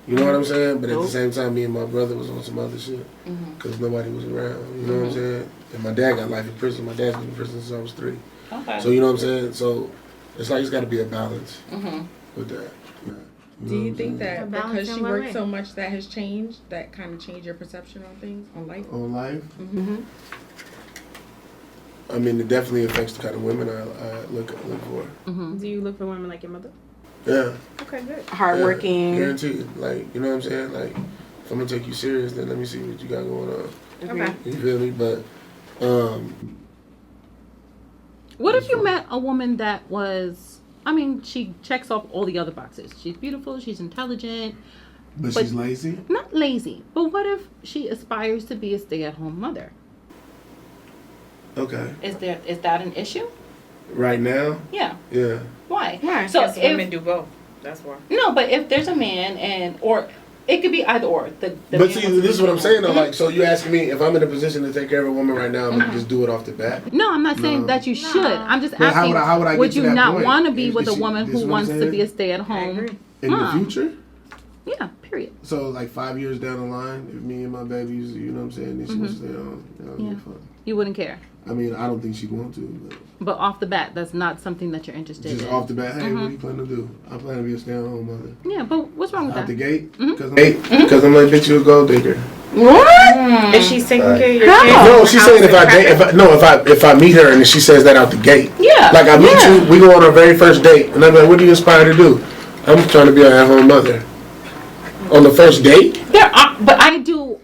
You know what I'm saying? But at the same time, me and my brother was on some other shit because nobody was around. You know what I'm saying? And my dad got life in prison. My dad's been in prison since I was 3. Okay. So you know what I'm saying? So it's like it's got to be a balance with that. Yeah. Do you think that A balance because in she what worked way? so much that has changed, that kind of changed your perception on things, on life? On life? Mm-hmm. I mean, it definitely affects the kind of women I look for. Do you look for women like your mother? Yeah. Okay, good. Hardworking. Yeah, guaranteed. Like, you know what I'm saying? Like, if I'm gonna take you serious, then let me see what you got going on. Okay. You feel me? But, What if you met a woman that was, I mean, she checks off all the other boxes. She's beautiful, she's intelligent, but But- she's lazy? not lazy. But what if she aspires to be a stay-at-home mother? Okay. Is that an issue? Right now? Yeah. Yeah. Why? Yeah, So because if women do both. That's why. no, but if there's a man or it could be either or. The But man see, wants to this is be what I'm saying though. home. Like, so you asking me if I'm in a position to take care of a woman right now, I'm gonna just do it off the bat? No, I'm not saying No. that you should. I'm just But asking, how would I get would to you that not point? want to be Is with a she- woman this who what I'm wants to saying? be a stay-at-home? In Mom. the future? Yeah, period. So like 5 years down the line, if me and my babies, you know what I'm saying, then she wants to stay on, Yeah. fun. You wouldn't care. I mean, I don't think she'd want to, But off the bat, that's not something that you're interested just in. off the bat, hey, what do you plan to do? I plan to be a stay-at-home mother. Yeah, but what's wrong with Out the that? gate? Because I'm like, bitch, you a gold digger. What? If she's taking care of your How? kids. No, she's saying if I meet her and she says that out the gate. Yeah. Like I meet you, we go on our very first date, and I'm like, what do you aspire to do? I'm trying to be an at-home mother. On the first date? But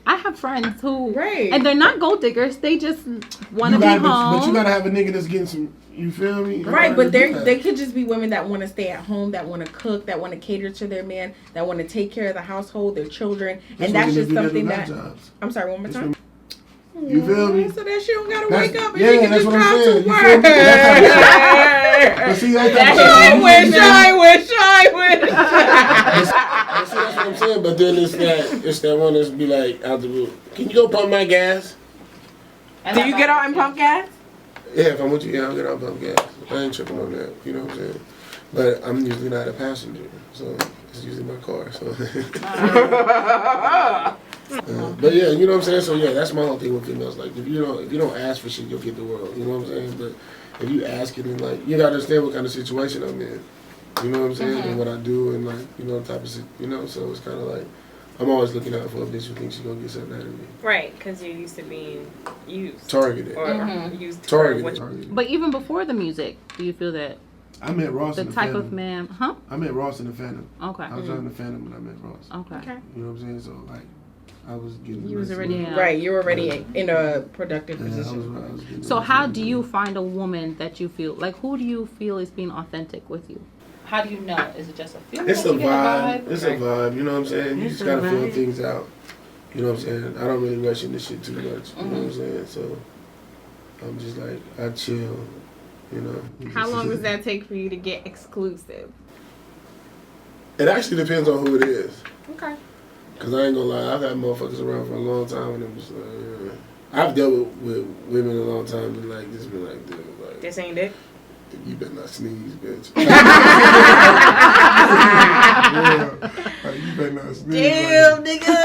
I have friends who, Right. and they're not gold diggers. They just want to be home. But you gotta have a nigga that's getting some. You feel me? Right, but they they could just be women that want to stay at home, that want to cook, that want to cater to their man, that want to take care of the household, their children, and that's just something that. I'm sorry, one more time. You feel me? So that she don't gotta That's- wake up and yeah, she can that's just what I'm drive saying. to You feel me? But see, that's what I'm saying. But then it's that one that's be like out the roof. Can you go pump my gas? Do you get out and pump gas? Yeah, if I'm with you, I'll get out and pump gas. I ain't tripping on that. You know what I'm saying? But I'm usually not a passenger, so it's usually my car. So. But yeah, you know what I'm saying. So yeah, that's my whole thing with females. Like if you don't ask for shit, you'll get the world. You know what I'm saying. But if you ask it, and like you gotta understand what kind of situation I'm in. You know what I'm saying, and what I do, and like type of shit. So it's kind of like I'm always looking out for a bitch who thinks she's gonna get something out of me. Right, because you're used to being used. Targeted. Or used. Targeted. But even before the music, do you feel that I met Ross the in the type Phantom. of man? Huh? I met Ross in the Phantom. Okay. I was driving the Phantom when I met Ross. Okay. You know what I'm saying? So like, I was getting. You was nice already- money. Yeah. Right, you're already in a productive Yeah, I position. was getting So nice how money. do you find a woman that you feel like? Who do you feel is being authentic with you? How do you know? Is it just a feeling? It's a You get vibe. It's a Right. vibe. You know what I'm saying? You It's just a gotta feel vibe. things out. You know what I'm saying? I don't really rush into shit too much. You know what I'm saying? So I'm just like I chill. You know. How long does that take for you to get exclusive? It actually depends on who it is. Okay. Cause I ain't gonna lie, I've had motherfuckers around for a long time, and it was like, I've dealt with women a long time, and like just been like, dude, like. This ain't it? You better not sneeze, bitch. Like, you better not sneeze. Damn, nigga.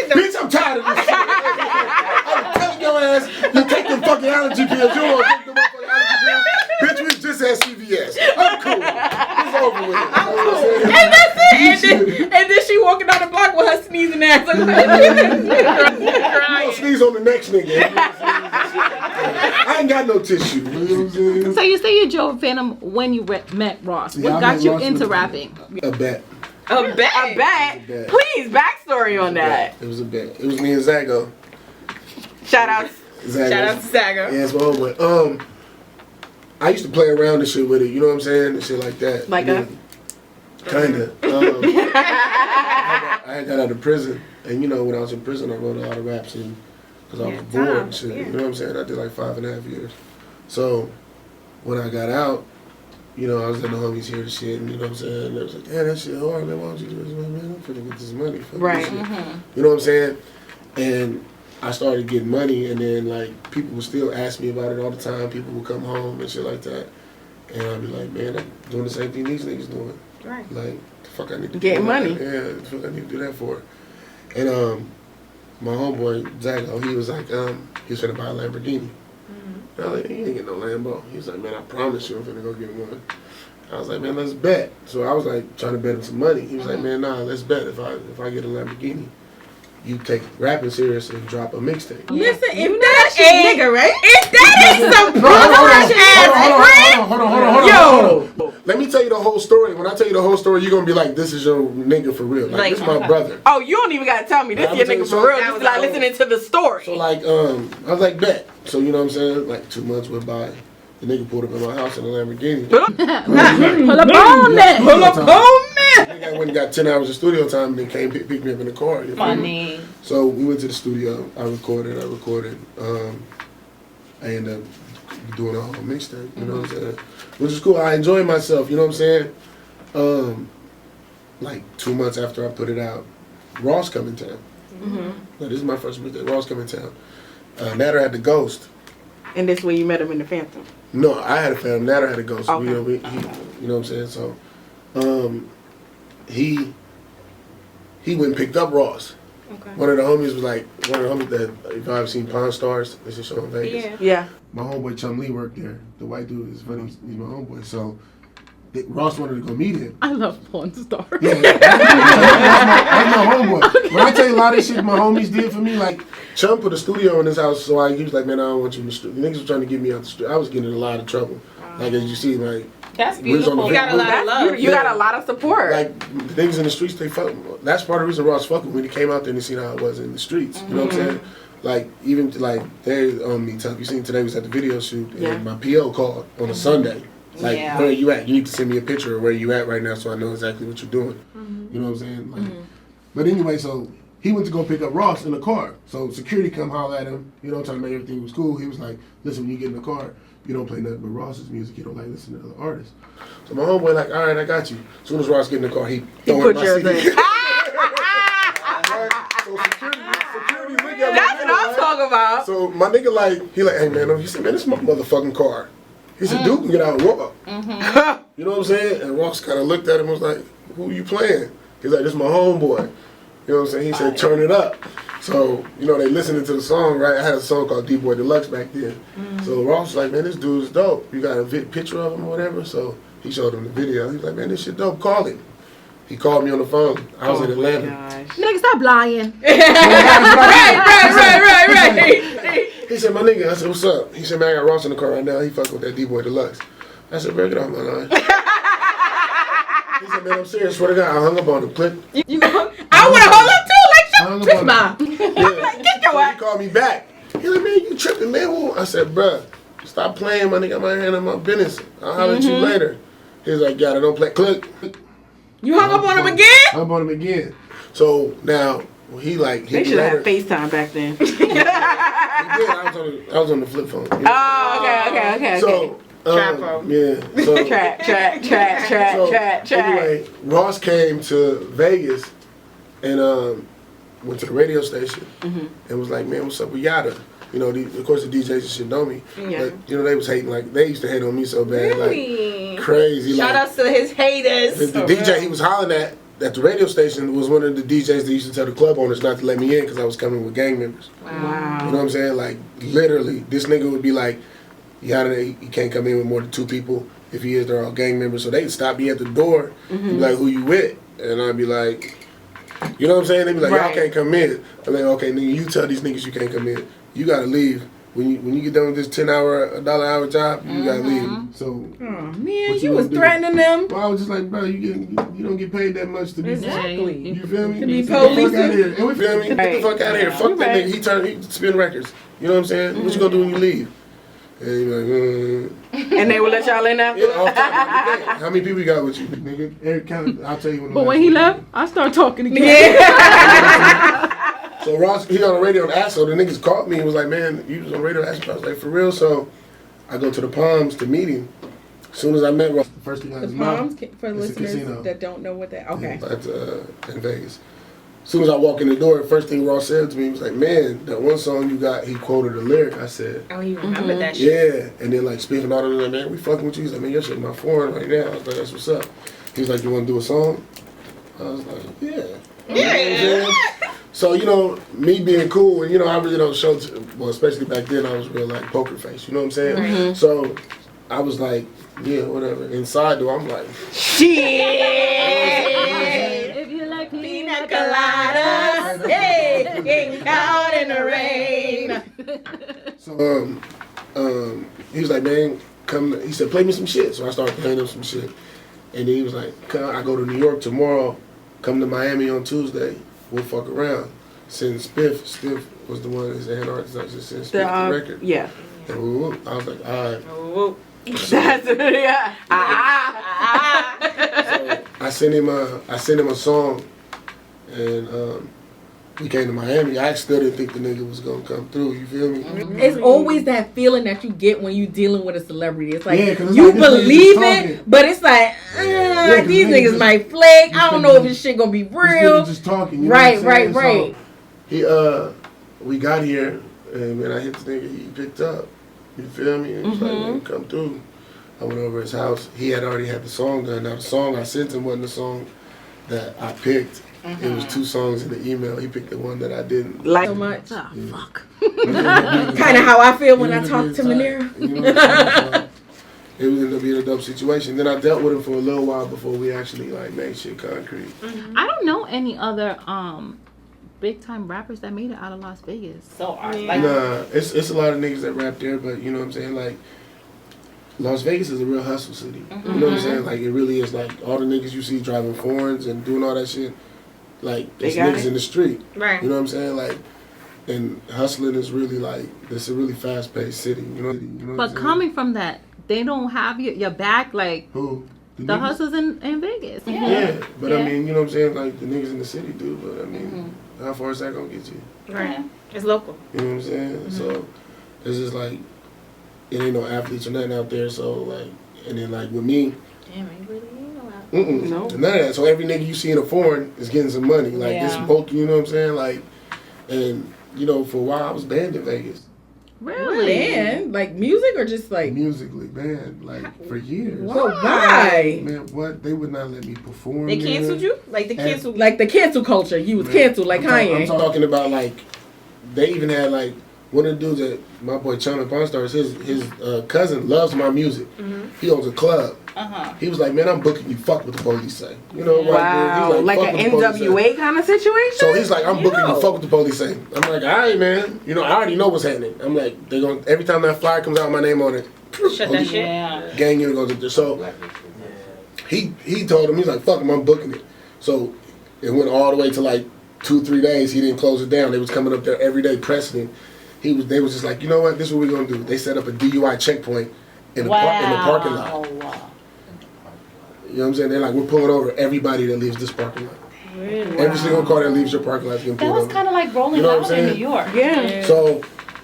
Bitch, I'm tired of this shit. I'm telling your ass, you take them fucking allergy pills. You don't want to take them motherfucking allergy pills. Bitch, we was just at CVS. I'm cool. It's over with. You know what I'm saying? And that's it. And then she walking down the block with her sneezing ass. You don't sneeze on the next nigga. I ain't got no tissue. You know what I'm saying? So you say you drove Phantom when you met Ross. Yeah, What I got met you Ross into with- rapping? A bet. A bet. Please, backstory on that. It was a bet. It was me and Zago. Shout out. Zago. Shout out to Saga. Yeah, it's my homeboy. I used to play around and shit with it, you know what I'm saying? And shit like that. Like us? Kinda. I got out of prison. And you know, when I was in prison, I wrote a lot of raps because I was bored and shit. You know what I'm saying? I did like 5.5 years. So, when I got out, you know, I was letting the homies hear the shit, and you know what I'm saying? And they was like, yeah, that shit hard, man. Why don't you do this? I'm like, man, I'm finna get this money. Fuck Right. this shit. You know what I'm saying? And I started getting money, and then, like, people would still ask me about it all the time. People would come home and shit like that. And I'd be like, man, I'm doing the same thing these niggas doing. Right. Like, the fuck I need to Getting do money. Yeah, the fuck I need to do that for. And my homeboy, Zago, he was like, he was finna buy a Lamborghini. I was like, he ain't get no Lambo. He was like, man, I promise you I'm finna go get one. I was like, man, let's bet. So I was like trying to bet him some money. He was like, man, nah, let's bet. If I get a Lamborghini, you take rapping serious and drop a mixtape. Listen, if That's that your ain't nigga, right? if that is some Hold on. Let me tell you the whole story. When I tell you the whole story, you're gonna be like, this is your nigga for real. Like this is my brother. Oh, you don't even gotta tell me. This Yeah, your I'm nigga saying, for real. that Just was like old. listening to the story. So like, I was like, bet. So you know what I'm saying? Like 2 months went by. The nigga pulled up in my house in a Lamborghini. Pull up on that. Pull up on that. I went and got 10 hours of studio time and then came pick me up in the car. You feel me? So we went to the studio. I recorded. I ended up doing a whole mixtape. You know what I'm saying? Which is cool. I enjoyed myself. You know what I'm saying? Like 2 months after I put it out, Ross come in town. Now, this is my first mixtape. Ross come in town. Natter had the Ghost. And this when you met him in the Phantom. No, I had a fan. Natter had a Ghost. Okay. You know, you know what I'm saying? So, he went and picked up Ross. Okay. One of the homies was like, one of the homies that, if I've seen Pawn Stars, this is show in Vegas. Yeah. Yeah. My homeboy Chum Lee worked there. The white dude is funny. He's my homeboy. So, Ross wanted to go meet him. I love porn stars. Yeah, that's my homeboy. When I tell you a lot of shit my homies did for me, like Chum put a studio in his house, so he was like, man, I don't want you in the studio. Niggas was trying to get me out the studio. I was getting in a lot of trouble. Like as you see, like That's we was on the beautiful. You got a lot of That's love. beautiful. You got a lot of support. like the niggas in the streets, they fuck. That's part of the reason Ross fucking when he came out there and he seen how it was in the streets. You know what I'm saying? Like even like they on me tough. You seen today was at the video shoot and Yeah. my PO called on a Sunday. Like Yeah. where you at? You need to send me a picture of where you at right now so I know exactly what you're doing. You know what I'm saying? Like, but anyway, so he went to go pick up Ross in the car. So security come holler at him. You know, trying to make everything was cool. He was like, listen, when you get in the car, you don't play nothing but Ross's music. You don't like listen to other artists. So my homeboy like, all right, I got you. As soon as Ross get in the car, he put my yours CD. in. So security look at my That's nigga, what I'm right? talking about. So my nigga like, he like, hey man, he said, man, this is my motherfucking car. He said, dude can get out and walk. You know what I'm saying? And Ross kind of looked at him and was like, who you playing? He's like, this is my homeboy. You know what I'm saying? He said, turn it up. So, you know, they listening to the song, right? I had a song called D-Boy Deluxe back then. So Ross was like, man, this dude's dope. You got a picture of him or whatever? So he showed him the video. He was like, man, this shit dope. Call him. He called me on the phone. I was in Atlanta. Nigga, stop lying. Right. He said, my nigga, I said, what's up? He said, man, I got Ross in the car right now. He fucking with that D-Boy Deluxe. I said, bro, get off my line. He said, man, I'm serious. Swear to God, I hung up on him. Click. You know, I would have hung up too. Like, I hung up on him. like, get your So ass. he called me back. He like, man, you tripping, man. Who? I said, bruh, stop playing, my nigga. My hand in my business. I'll holler at you later. He was like, yeah, don't play. Click. You hung up on him again? I hung up on him again. So now, he like, They hit me should have later. had FaceTime back then. He did. I was on the flip phone. Oh, okay. So, Trap phone. yeah. So, Track. anyway, Ross came to Vegas and went to the radio station and was like, man, what's up with Yowda? You know, of course the DJs and shit know me. Yeah. But, you know, they was hating, like, they used to hate on me so bad. Really? Like, crazy. Shout like, outs to his haters. the DJ he was hollering at the radio station was one of the DJs that used to tell the club owners not to let me in because I was coming with gang members. You know what I'm saying? Like, literally, this nigga would be like, Yowda, he can't come in with more than 2 people. If he is, they're all gang members. So they'd stop me at the door. He'd be like, who you with? And I'd be like, you know what I'm saying? They'd be like, y'all can't come in. I'm like, okay, nigga, you tell these niggas you can't come in. You gotta leave. When you get done with this $10 $1 job, you gotta leave. So, Man, what you gonna was do? threatening them. Well, I was just like, bro, you don't get paid that much to be. Exactly. You feel me? To be Get the fuck policing. out of here. And we feel me? Get the fuck out of here. Fuck that Right. nigga. He spin records. You know what I'm saying? What you gonna do when you leave? And you like, And they would let y'all in after? yeah, all time. How many people you got with you, nigga? Eric, count. I'll tell you when. the But last when he one. left, I started talking again. So Ross, he on the radio and asked, so the niggas called me and was like, man, you was on the radio and asked me. I was like, for real? So I go to the Palms to meet him. As soon as I met Ross, the first thing I The his mouth. Palms, for It's a listeners casino. that don't know what that. Okay. In Vegas. As soon as I walk in the door, the first thing Ross said to me was like, "Man, that one song you got," he quoted a lyric. I said, Oh, you remember that shit? "Yeah." And then like speaking out of that, man, we fucking with you. He's like, "Man, your shit my foreign right now." I was like, "That's what's up." He was like, "You want to do a song?" I was like, "Yeah." You know what I'm saying? So, you know, me being cool, and, you know, I really don't show, well, especially back then, I was real, like, poker face, you know what I'm saying? Right. So, I was like, yeah, whatever. Inside, though, I'm like, If you like pina Coladas, hey, getting caught in the rain. so, he was like, man, come, he said, play me some shit. So I started playing him some shit. And then he was like, come, I go to New York tomorrow, come to Miami on Tuesday, we'll fuck around. Send Spiff was the one that's the head artist, I just sent Spiff the record. Yeah. And I was like, all right. That's yeah. So I sent him a song, and we came to Miami. I still didn't think the nigga was gonna come through. You feel me? It's always that feeling that you get when you dealing with a celebrity. It's like, Yeah, 'cause it's you like, this nigga believe just it, talking. but it's like, these nigga niggas just- might flake. I don't this know if nigga- this shit gonna be This real. nigga just talking. You know Right, what I'm saying? right. So we got here, and when I hit the nigga, he picked up. You feel me? And he was like, man, come through. I went over his house. He had already had the song done. Now the song I sent him wasn't the song that I picked. It was 2 songs in the email. He picked the one that I didn't. Like So much. Oh, fuck. Kind of how I feel when I talk to Manera. You know what I'm saying? So, it was ended up being a dope situation. Then I dealt with him for a little while before we actually like made shit concrete. I don't know any other big time rappers that made it out of Las Vegas. So Nah, it's a lot of niggas that rap there, but you know what I'm saying? Like, Las Vegas is a real hustle city. You know what I'm saying? Like, it really is. Like, all the niggas you see driving foreigns and doing all that shit, like, it's got niggas it. in the street. Right. You know what I'm saying? Like, and hustling is really like, it's a really fast paced city. You know what I'm But saying? coming from that, they don't have your back like Who? the niggas? hustlers in Vegas. Yeah, but I Yeah. mean, you know what I'm saying? Like, the niggas in the city do, but I mean, how far is that gonna get you? Right. It's local. You know what I'm saying? So, it's just like, it ain't no athletes or nothing out there, so like, and then like with me, Damn, you really know about No. none of that. So every nigga you see in a foreign is getting some money. Like it's Yeah. both, you know what I'm saying? Like, and you know, for a while I was banned in Vegas, Really? Man, like music or just like, musically banned, like for years. so why? Man, what? They would not let me perform. They there. canceled you? Like they And- canceled Like the cancel culture. You was Man, canceled like I'm Kanye. talking about like, they even had like one of the dudes that my boy Chime Pawn Stars, his cousin loves my music. He owns a club. He was like, man, I'm booking you. Fuck what the police say. You know, Wow, He's like fuck an what the police say. NWA kind of situation. So he's like, I'm booking you. Fuck what the police say. I'm like, all right, man. You know, I already know what's happening. I'm like, they're gonna every time that flyer comes out, with my name on it. shut that police- shit. Gang unit goes up there. So he told him, he's like, fuck him, I'm booking it. So it went all the way to like 2-3 days. He didn't close it down. They was coming up there every day pressing him. They was just like, you know what? This is what we're gonna do. They set up a DUI checkpoint in the parking lot. You know what I'm saying? They're like, we're pulling over everybody that leaves this parking lot. Every single car that leaves your parking lot is getting That pulled was over. kind of like rolling You know what out I'm in saying? New York. Yeah. So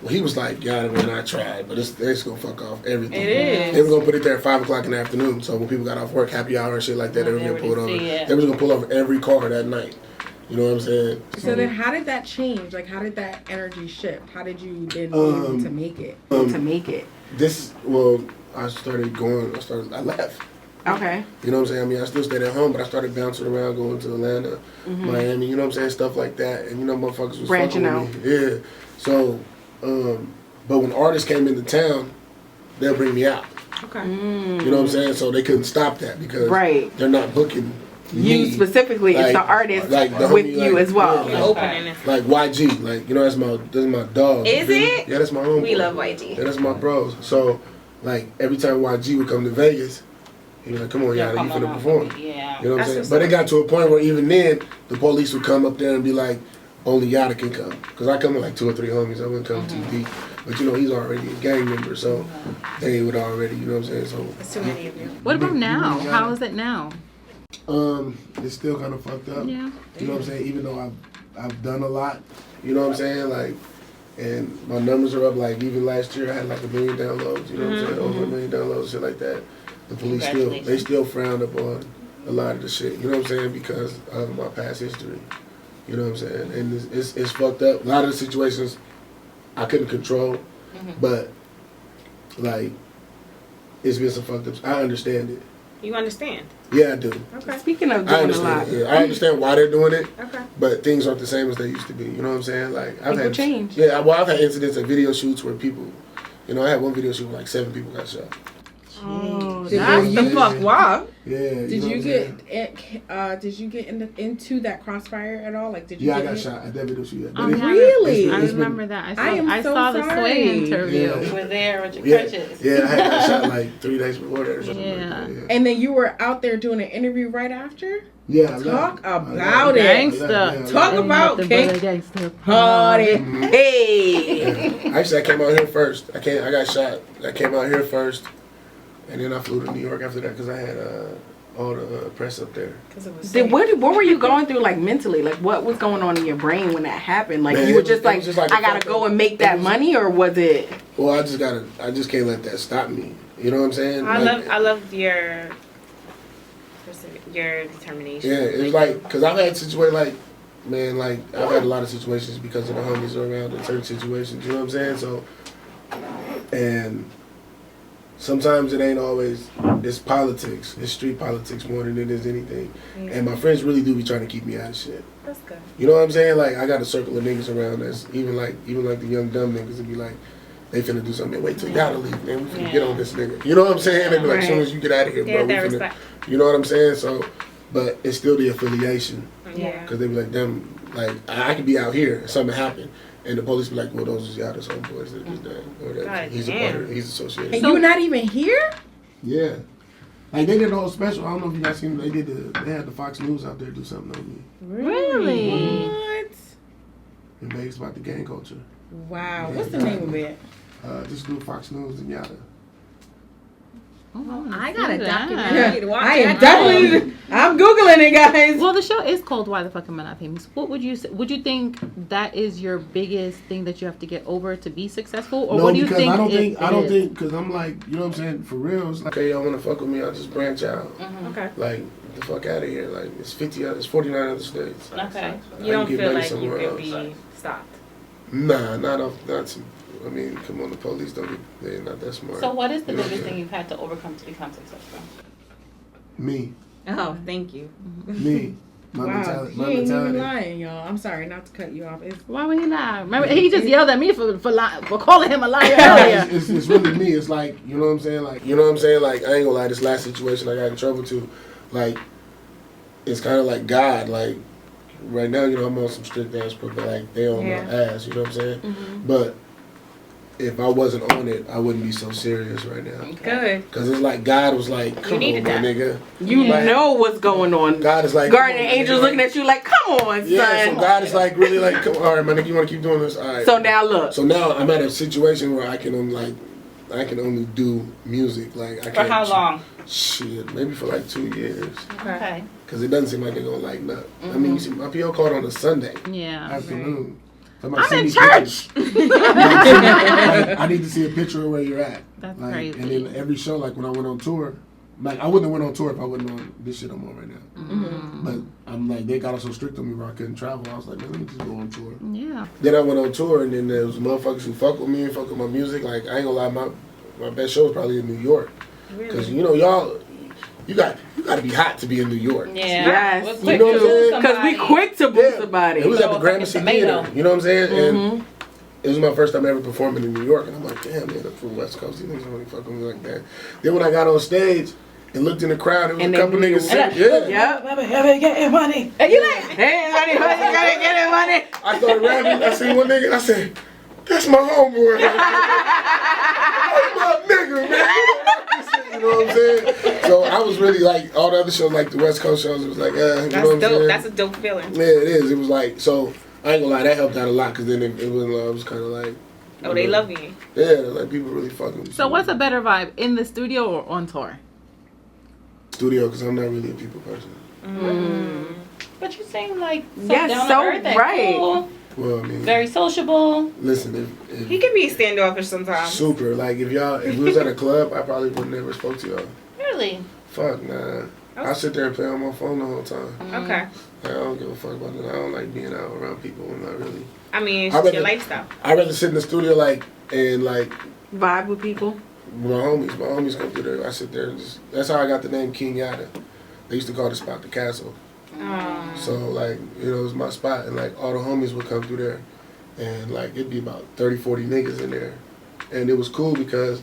he was like, yeah, man, I tried, but it's gonna fuck off everything. It is. They were gonna put it there at 5 o'clock in the afternoon. So when people got off work, happy hour and shit like that, they were getting pulled over. They was gonna pull over every car that night. You know what I'm saying? So then how did that change? Like how did that energy shift? How did you then be able to make it? To make it. I left. Okay. You know what I'm saying? I mean, I still stayed at home, but I started bouncing around, going to Atlanta, Miami, you know what I'm saying? Stuff like that. And you know, motherfuckers was Branching fucking with me. Yeah. So, but when artists came into town, they'll bring me out. Okay. You know what I'm saying? So they couldn't stop that because Right. they're not booking You me. specifically, it's the Like- artist like the with homie, you like, as well. yeah, Opening it. like YG, like, you know, that's my dog. Is You feel me? it? Yeah, that's my homie. We love YG. Yeah, that's my bros. So, like, every time YG would come to Vegas, he was like, come on, Yowda, you finna perform. Yeah. You know what I'm That's saying? what's But up. it got to a point where even then, the police would come up there and be like, only Yowda can come. Because I come with like 2 or 3 homies. I wouldn't come too deep. But, you know, he's already a gang member, so they would already, you know what I'm saying? So, It's too many of you. What about now? How is it now? it's still kind of fucked up. Yeah. You know what I'm saying? Even though I've done a lot, you know what I'm saying? Like, and my numbers are up. Like, even last year I had like 1 million downloads, you know what I'm saying? Over 1 million downloads, shit like that. the police still frown upon a lot of the shit. You know what I'm saying? Because of my past history. You know what I'm saying? And it's fucked up. A lot of the situations I couldn't control, but like it's been some fucked up. I understand it. You understand? Yeah, I do. Okay. Speaking of I doing a lot, understand. Yeah, I understand why they're doing it. Okay. But things aren't the same as they used to be. You know what I'm saying? Like I've people had change. Yeah, well, I've had incidents at video shoots where people, you know, I had one video shoot where like 7 people got shot. Oh, Did that's you- the fuck wow. Yeah. Did know you what I'm get saying? did you get into that crossfire at all? Like did you? Yeah, I get got hit? shot at that video shoot. Yeah. Oh, But yeah, Really? I it's been- remember that. I am I so saw the sorry. Sway interview. Yeah. You were there with your Yeah, crutches. yeah, I had got shot like 3 days before that or something like that. Yeah. And then you were out there doing an interview right after. Yeah, I Talk left. I about left. it. Gangsta. I left. Talk about party. Hey. Actually, I came out here first. I got shot. I came out here first, and then I flew to New York after that because I had all the press up there. What were you going through, like, mentally? Like, what was going on in your brain when that happened? Like, Man, you were it just was just like I a gotta fuck go up. and make that money, or was it? Well, I just can't let that stop me. You know what I'm saying? I loved your determination. Yeah, it was like, because I've had situations like, man, like, I've had a lot of situations because of the homies around in certain situations, you know what I'm saying? So, and sometimes it ain't always, it's politics, it's street politics more than it is anything. Yeah. And my friends really do be trying to keep me out of shit. That's good. You know what I'm saying? Like, I got a circle of niggas around that's even like the young dumb niggas that be like, they finna do something. Wait till Yowda leave, man. We finna get on this nigga. You know what I'm saying? They be like, as soon as you get out of here, bro, we finna. You know what I'm saying? So, but it's still the affiliation. Yeah. Because they be like, them, like, I could be out here and something happened. And the police be like, well, those is Yowda's homeboys that just died. Or that he's a part of it. He's associated. And you not even here? Yeah. Like, they did a whole special. I don't know if you guys seen it. They had the Fox News out there do something on me. Really? What? In Vegas about the gang culture. Wow. Yeah, What's the name of it? Just do Fox News and Yowda. Oh, I got a that. documentary to watch. I am definitely. I'm googling it, guys. Well, the show is called Why the Fuck Am I Not Famous? What would you say? Would you think that is your biggest thing that you have to get over to be successful, or No, what do you because think? I don't it is? think, because I'm like, you know what I'm saying? For real, it's like, okay, y'all want to fuck with me, I'll just branch out. Okay. Like, get the fuck out of here. Like, it's 49 other states. Okay. I You don't can get feel money like you somewhere could else. be stopped. Nah, not some, I mean, come on, the police they're not that smart. So, what is the You know biggest what I'm thing you've had to overcome to become successful? Me. Oh, thank you. Me. My Wow, mentality. he My ain't even mentality. lying, y'all. I'm sorry not to cut you off. It's Why would he lie? Remember, he just yelled at me for calling him a liar Yeah, earlier. it's really me. It's like, you know what I'm saying? Like, you know what I'm saying? Like, I ain't gonna lie, this last situation I got in trouble to, like, it's kind of like God. Like, right now, you know, I'm on some strict ass, but like, they on my ass, you know what I'm saying? Mm-hmm. But if I wasn't on it, I wouldn't be so serious right now. Good. Because it's like God was like, come on, my needed that. nigga. You Like, know what's going on. God is like, Guardian come on, angels nigga. looking at you like, come on, Yeah, son. so God is like, really like, come on, all right, my nigga, you want to keep doing this? All right. So now look. So now I'm at a situation where I can only do music. Like, I can't. For how long? Shit, maybe for like 2 years. Okay. Because it doesn't seem like they're going to lighten up. I mean, you see, my PO called on a Sunday Yeah. afternoon. I'm in church. I need to see a picture of where you're at. That's like, crazy. And then every show, like when I went on tour, like I wouldn't have went on tour if I wasn't on this shit I'm on right now. Mm-hmm. But I'm like, they got us so strict on me where I couldn't travel. I was like, man, let me just go on tour. Yeah. Then I went on tour, and then there was motherfuckers who fuck with me and fuck with my music. Like, I ain't gonna lie, my best show was probably in New York. Because, you know, y'all, you got to be hot to be in New York. Yeah. Yes. We're You quick know to what I'm lose saying? Because we somebody. quick to boo somebody. It was at the Throw a Gramercy fucking tomato. Theater. You know what I'm saying? Mm-hmm. And it was my first time ever performing in New York. And I'm like, damn, man, I'm from the West Coast. These niggas don't really fuck with me like that. Then when I got on stage and looked in the crowd, there was And a they couple knew you niggas were- sitting. Yeah. Yep. Getting money. And you like, hey, money, gotta get it, money. I started rapping. I seen one nigga. And I said, that's my homeboy. That's my nigga, man. You know what I'm saying? So I was really like, all the other shows, like the West Coast shows, it was like, you know what I'm That's dope. saying? That's a dope feeling. Yeah, it is. It was like, so I ain't gonna lie, that helped out a lot because then it was kind of like. Oh, they love you. Yeah, like people really fucking with me. So, what's a better vibe, in the studio or on tour? Studio, because I'm not really a people person. But you seem like so Yes, down so to earth and right. cool, Well, I mean, very sociable. listen, He can be standoffish sometimes. super. Like if we was at a club, I probably would never spoke to y'all. Really? Fuck nah. I sit there and play on my phone the whole time. Okay. I don't give a fuck about that. I don't like being out around people. I'm not really. I mean, it's I'd just rather- your lifestyle. I'd rather sit in the studio and Vibe with people. my homies come through there. I sit there and just. That's how I got the name King Yowda. They used to call the spot the castle. So like, you know, it was my spot, and like all the homies would come through there, and like it'd be about 30, 40 niggas in there, and it was cool because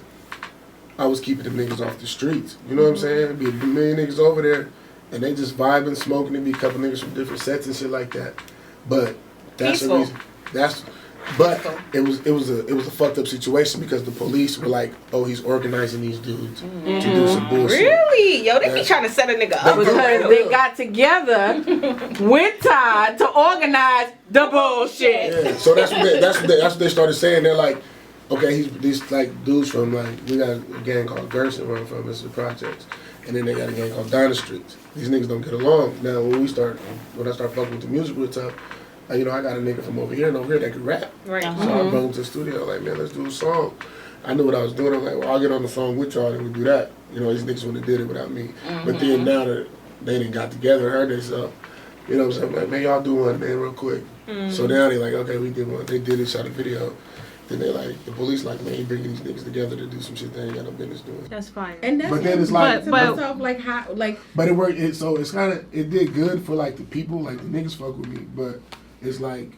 I was keeping them niggas off the streets. You know what I'm saying? It'd be a million niggas over there, and they just vibing, smoking. It'd be a couple niggas from different sets and shit like that. But that's Peaceful. the reason. But it was a fucked up situation because the police were like, oh, he's organizing these dudes to do some bullshit. Really? Yo, they be Yeah. trying to set a nigga up. Because they got together with Todd to organize the bullshit. Yeah, so that's what they started saying. They're like, okay, he's these like dudes from like we got a gang called Gerson where I'm from, it's the projects, and then they got a gang called Streets. These niggas don't get along. Now when I start fucking with the music real tough, you know, I got a nigga from over here and over here that could rap. Right. So I brought him to the studio like, man, let's do a song. I knew what I was doing. I'm like, well, I'll get on the song with y'all and we'll do that. You know, these niggas wouldn't have did it without me. But then now that they done got together and heard themselves, you know what I'm saying? I'm like, man, y'all do one, man, real quick. So now they like, okay, we did one. They did it, shot a video. Then they like, the police like, man, you bringing these niggas together to do some shit they ain't got no business doing. That's fine. And that's But then it's like, to myself, like how, like but it worked. So it's kind of, it did good for like the people, like the niggas fuck with me. But it's like,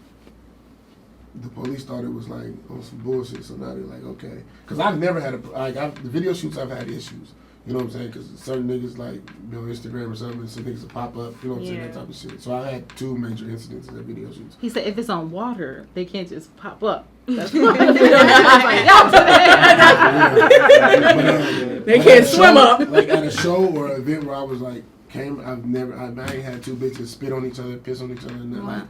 the police thought it was like on some bullshit, so now they're like, okay. Because I've never had the video shoots I've had issues. You know what I'm saying? Because certain niggas like, you know, Instagram or something, some niggas will pop up, you know what I'm saying, that type of shit. So I had 2 major incidents in the video shoots. He said if it's on water, they can't just pop up. That's they can't swim up. Like at a show or an event where I was like, I ain't had 2 bitches spit on each other, piss on each other, and like,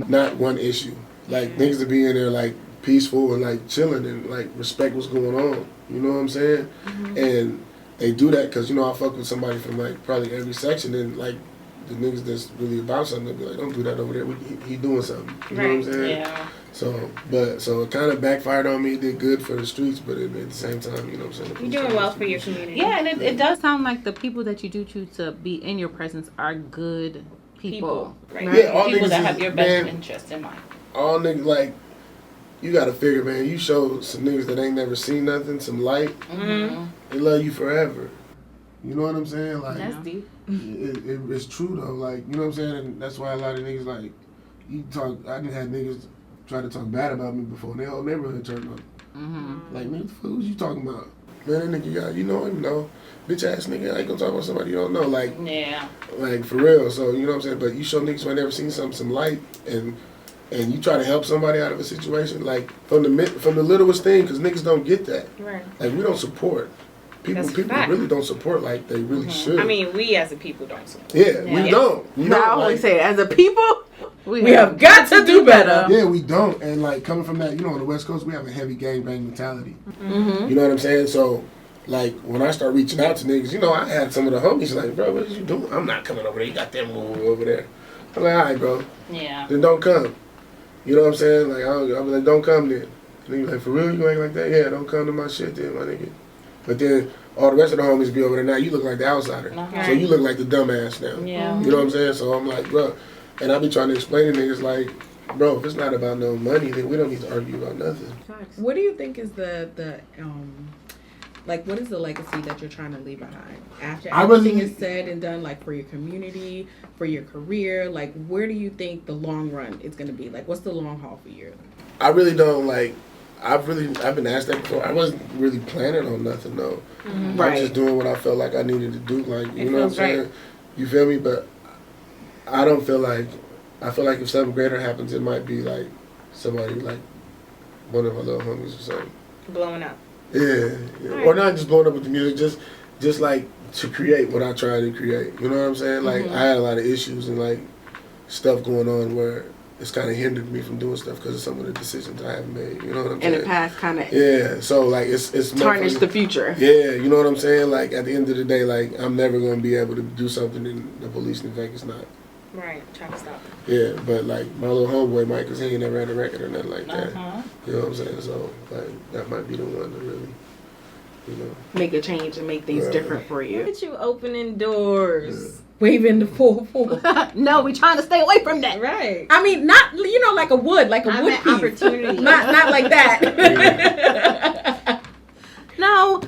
not one issue. Like niggas to be in there like peaceful and like chilling and like respect what's going on. You know what I'm saying? And they do that because, you know, I fuck with somebody from like probably every section, and like the niggas that's really about something, they'll be like, don't do that over there. He doing something. You know what I'm saying? Yeah. So it kind of backfired on me. It did good for the streets, but at the same time, you know what I'm saying? You're doing well for your community. Yeah, and it does sound like the people that you do choose to be in your presence are good people. Right. Yeah, all People niggas that is- have your best man, interest in mind. all niggas, like, you gotta figure, man, you show some niggas that ain't never seen nothing, some light, they love you forever. You know what I'm saying? Like, That's deep. it's true though. Like, you know what I'm saying? And that's why a lot of niggas, like, I done had niggas try to talk bad about me before, and their whole neighborhood turned on. Like, nigga, who's you talking about? Man, that nigga, you know him, no. Bitch ass nigga, I ain't gonna talk about somebody you don't know. Like, Yeah. like for real. So, you know what I'm saying? But you show niggas who ain't never seen some light, and you try to help somebody out of a situation, like from the littlest thing, because niggas don't get that. Right. Like, we don't support. People fact. really don't support like they really should. I mean, we as a people don't support. yeah, we don't. You Now, I know, always like, say, as a people, we have got to do better. yeah, we don't. And like coming from that, you know, on the West Coast, we have a heavy gangbang mentality. You know what I'm saying? So, like, when I start reaching out to niggas, you know, I had some of the homies like, bro, what is you doing? I'm not coming over there. You got them over there. I'm like, all right, bro. Yeah. Then don't come. You know what I'm saying? Like, I'm like, don't come then. And he like, for real, you ain't like that? Yeah, don't come to my shit then, my nigga. But then all the rest of the homies be over there now. You look like the outsider. So you look like the dumbass now. Yeah. You know what I'm saying? So I'm like, bro. And I be trying to explain to niggas like, bro, if it's not about no money, then we don't need to argue about nothing. What do you think is the like what is the legacy that you're trying to leave behind after everything is said and done, like for your community, for your career? Like, where do you think the long run is going to be? Like, what's the long haul for you? I really don't like. I've been asked that before. I wasn't really planning on nothing though. I was just doing what I felt like I needed to do. Like, you know what I'm saying? You feel me? But I don't feel like. I feel like if something greater happens, it might be like somebody like one of my little homies or something. Blowing up. Yeah. Or not just blowing up with the music, just like to create what I try to create. You know what I'm saying? Like, I had a lot of issues and like stuff going on where it's kind of hindered me from doing stuff because of some of the decisions I haven't made. You know what I'm saying? in the past, kind of Yeah. So like it's tarnish the future. Yeah. You know what I'm saying? Like at the end of the day, like I'm never gonna be able to do something and the police in Vegas not. Right. Trying to stop it. Yeah, but like my little homeboy Mike, cause he ain't never had a record or nothing like that. You know what I'm saying? So like that might be the one to really, you know. Make a change and make things different for you. Look at you opening doors. Waving the 4-4. No, we trying to stay away from that. Right. I mean, not like a wood, like a I wood meant piece. opportunity. Not like that. No,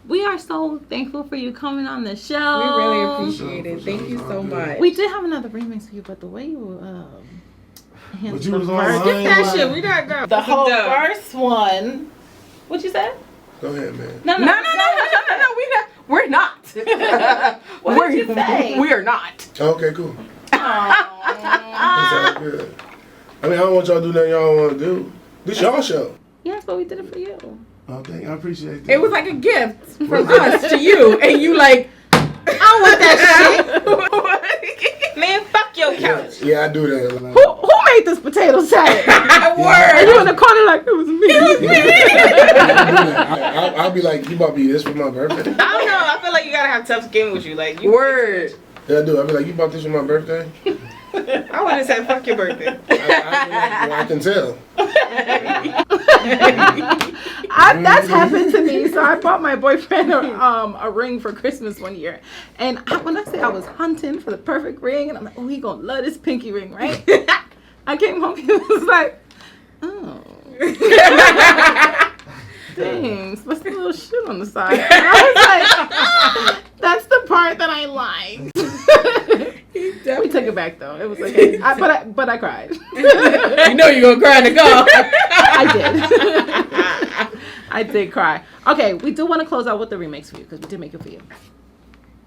we are so thankful for you coming on the show. We really appreciate it. Thank you so much. We did have another remix for you, but the way you But you was online. Skip that shit. We gotta go. the whole Dub. first one. What you said? Go ahead, man. No. We're not. What did you say? We are not. Okay, cool. Aww. It's all good. I mean, I don't want y'all to do nothing y'all don't want to do. This y'all show. Yes, but we did it for you. Oh, thank you. I appreciate that. It was like a gift from us to you, and you like, I want that shit. Man, fuck your couch. Yeah, I do that. Who made this potato salad? Are you in the corner like it was me? I'll be like, you bought me this for my birthday? I don't know. I feel like you gotta have tough skin with you. Like you. Word. Yeah, I do. I'll be like, you bought this for my birthday? I would have said fuck your birthday. I can tell. That's happened to me. So I bought my boyfriend a ring for Christmas one year, and when I say I was hunting for the perfect ring, and I'm like, oh, he gonna love this pinky ring, right? I came home, he was like, oh. Thanks, what's the little shit on the side? And I was like, that's the part that I like. We took it back though. It was okay. But I cried. you know you're gonna cry in the car. I did. I did cry. Okay, we do want to close out with the remix for you because we did make it for you.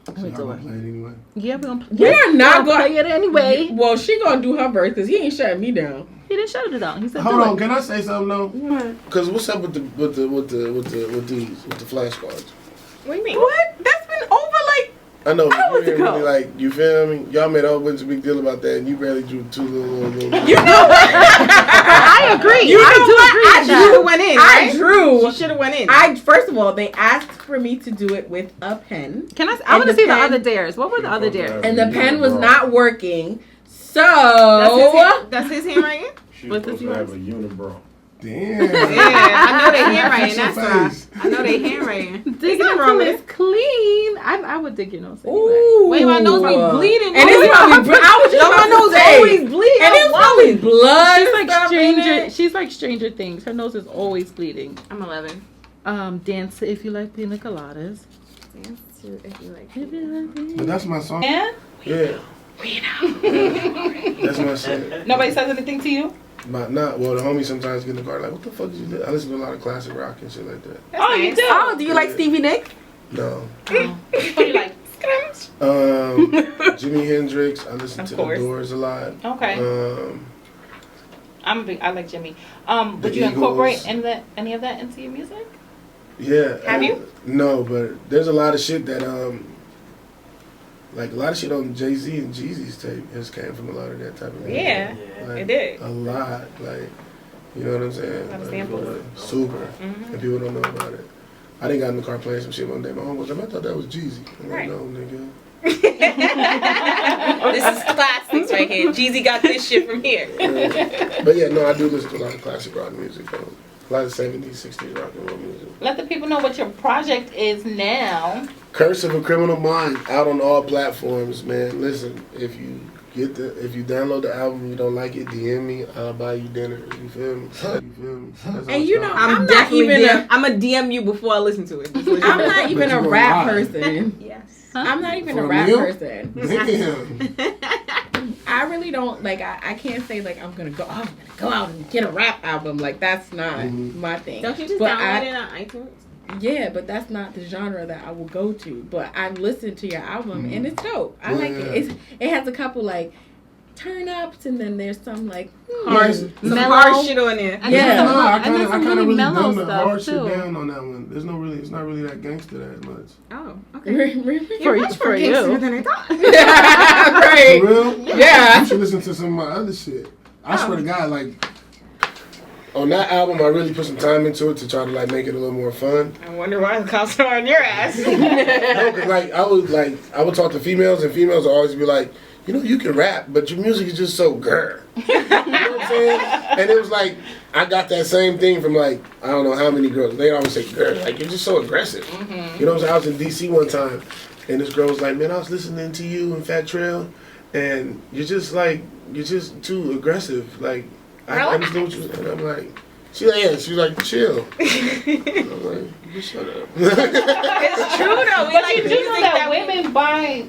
So y'all gonna play it anyway? Yeah, we're gonna. We are not gonna going play it anyway. Well, she gonna do her verse because he ain't shutting me down. He didn't shut it down. He said, Hold do on, it. can I say something though? Because what's up with the flashcards? What do you mean? What? That's been over like. I know, but Hours you didn't ago. really like, you feel me? Y'all made a whole bunch of big deal about that, and you barely drew two little. You know what? I agree. You know I do what? agree. I with She that. should have went in. I Right? drew. She should have went in. First of all, they asked for me to do it with a pen, Can I And want to the see the pen- other dares. What were the other dares? and the pen was not working. So That's his handwriting? She's What's supposed this to have a unibrow. Damn. Yeah, I know they handwriting. Fix your That's why. face. I know they handwriting. Digging nothing wrong with is clean. I would dig your nose. Anyway. Ooh. Wait, my nose be bleeding. And it's probably. I was just No, my about to nose say. always bleeding. And it's probably blood. She's like stuff in Stranger. it. She's like Stranger Things. Her nose is always bleeding. I'm 11. Dance if you like pina coladas. Dance to if you like. If you like pina- But that's my song. Yeah. Yeah. That's my shit. Nobody says anything to you. Well, the homies sometimes get in the car like, what the fuck is you doing? I listen to a lot of classic rock and shit like that. Oh, you do. Oh, do you like Stevie Nicks? No. What do you like? Jimi Hendrix. I listen to course. the Doors a lot. Okay. I like Jimmy. Would The you incorporate Eagles. any of that into your music? Yeah. Have you? No, but there's a lot of shit that like a lot of shit on Jay-Z and Jeezy's tape has came from a lot of that type of music. Yeah, Like, it did. A lot, like, you know what I'm saying? A lot of Like, samples. super, and people don't know about it. I didn't got in the car playing some shit one day. My home was like, I thought that was Jeezy. I'm Right. like, no, nigga. This is classics right here. Jeezy got this shit from here. But yeah, no, I do listen to a lot of classic rock music, though. A lot of 70s, 60s rock and roll music. Let the people know what your project is now. Curse of a Criminal Mind out on all platforms, man. Listen, if you download the album and you don't like it, DM me. I'll buy you dinner. You feel me? That's how And it's you know, done. I'm not definitely even I'm gonna DM you before I listen to it. Just let you I'm know. not even But a you rap gonna lie. person. Yes. I'm not even For a rap real? person. Damn. I really don't like. I can't say like I'm gonna go out and get a rap album. Like that's not my thing. Don't you just But download it on iTunes? Yeah, but that's not the genre that I will go to. But I listened to your album and it's dope. I like it. It has a couple like turn ups and then there's some like Hard, Yeah. some Mellow. hard shit on there. And Yeah. there's some- No, I and kind there's of some really mellow dumbed the stuff hard shit too. down on that one. It's not really that gangster that much. Oh, okay. really. For You're much more you. gangster than I thought. Right. For real? Yeah. You should listen to some of my other shit. I swear to God, like on that album, I really put some time into it to try to like make it a little more fun. I wonder why the cops are on your ass. No, 'cause, like I would talk to females, and females would always be like, you know, you can rap, but your music is just so grr. You know what I'm saying? And it was like, I got that same thing from like, I don't know how many girls. They always say grr, like you're just so aggressive. You know what I'm saying? I was in DC one time, and this girl was like, man, I was listening to you and Fat Trail, and you're just too aggressive. Like, I understand what you. And I'm like, she's like, yeah. She's like, chill. I'm like, you shut up. It's true though. But you do know that women buy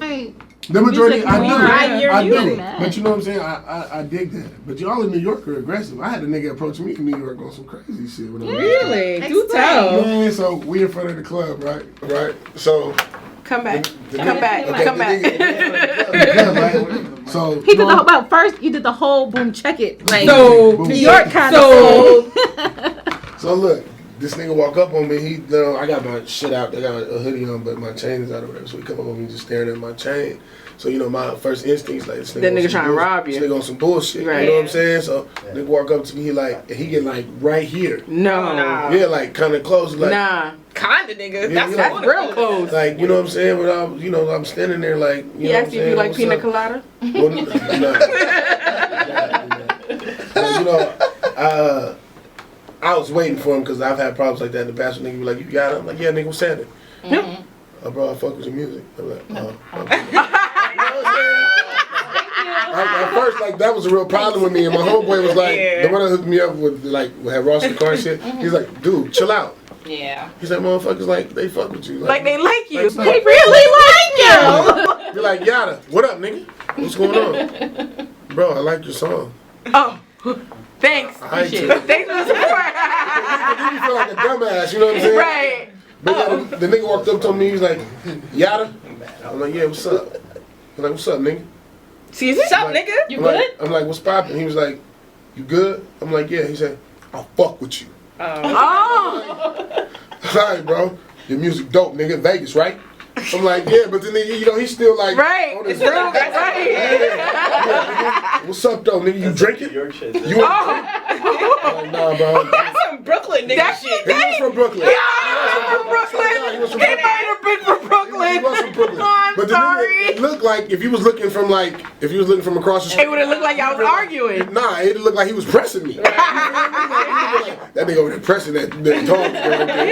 The majority, music I more. do. I music. do. But you know what I'm saying? I dig that. But y'all in New York are aggressive. I had a nigga approach me in New York on some crazy shit. Really? Do tell. Yeah, so we in front of the club, right? Right. So. Come back. Okay, Come back. Right? So. He did the whole, first you did the whole boom check it. Like So Boom. New York kind so So look, this nigga walk up on me. He, you know, I got my shit out. I got a hoodie on, but my chain is out or whatever. So he come up on me just staring at my chain. So you know, my first instinct is like, this That nigga on some trying to bullshit. rob you. This nigga on some bullshit. Right. You know what I'm saying? So nigga walk up to me. He get like right here. No. Yeah, like kind of close. Like, Nah. Kinda, nigga. Yeah, That's Real close. like you know what I'm saying? Without, you know, I'm standing there like. You He know what I'm asked you if saying? you like What's pina up? colada. Well, nah. You know, I was waiting for him because I've had problems like that in the past. Nigga be like, you got it? I'm like, yeah, nigga, what's happening? Bro, I fuck with your music. I'm like, okay. You know what I'm saying? At first, like, that was a real problem with me. And my homeboy was like, the one that hooked me up with, like, had Ross the car and shit. He's like, dude, chill out. Yeah. He's like, motherfuckers, like, they fuck with you. Like they like you. Like, They really like you. be like, Yowda, what up, nigga? What's going on? Bro, I like your song. Oh. Thanks. I hate Shit. you. Thanks for the support. You feel like a dumbass, you know what I'm saying? Right. But yeah, the nigga walked up to me, he was like, Yowda? I'm like, yeah, what's up? I'm like, what's up, nigga? See, what's up, Like, nigga? I'm like, I'm like, what's poppin'? He was like, you good? I'm like, yeah. He said, I'll fuck with you. Oh. Alright, bro. Your music dope, nigga. Vegas, right? I'm like, yeah, but then you know, he's still like, Right. on It's his- real. Right. Yeah, nigga. What's up, though, nigga? You drinking? York shit. You want I'm like, nah, bro. That's some Brooklyn nigga That's shit. He was from Brooklyn. Yeah, from Brooklyn. He was from He Brooklyn. might have been from Brooklyn. He was from Brooklyn. Oh, I'm But the sorry. nigga, it looked like if he was looking from across the street. It would have looked like I was arguing. Nah, it looked like he was pressing me. That nigga over there pressing that dog. You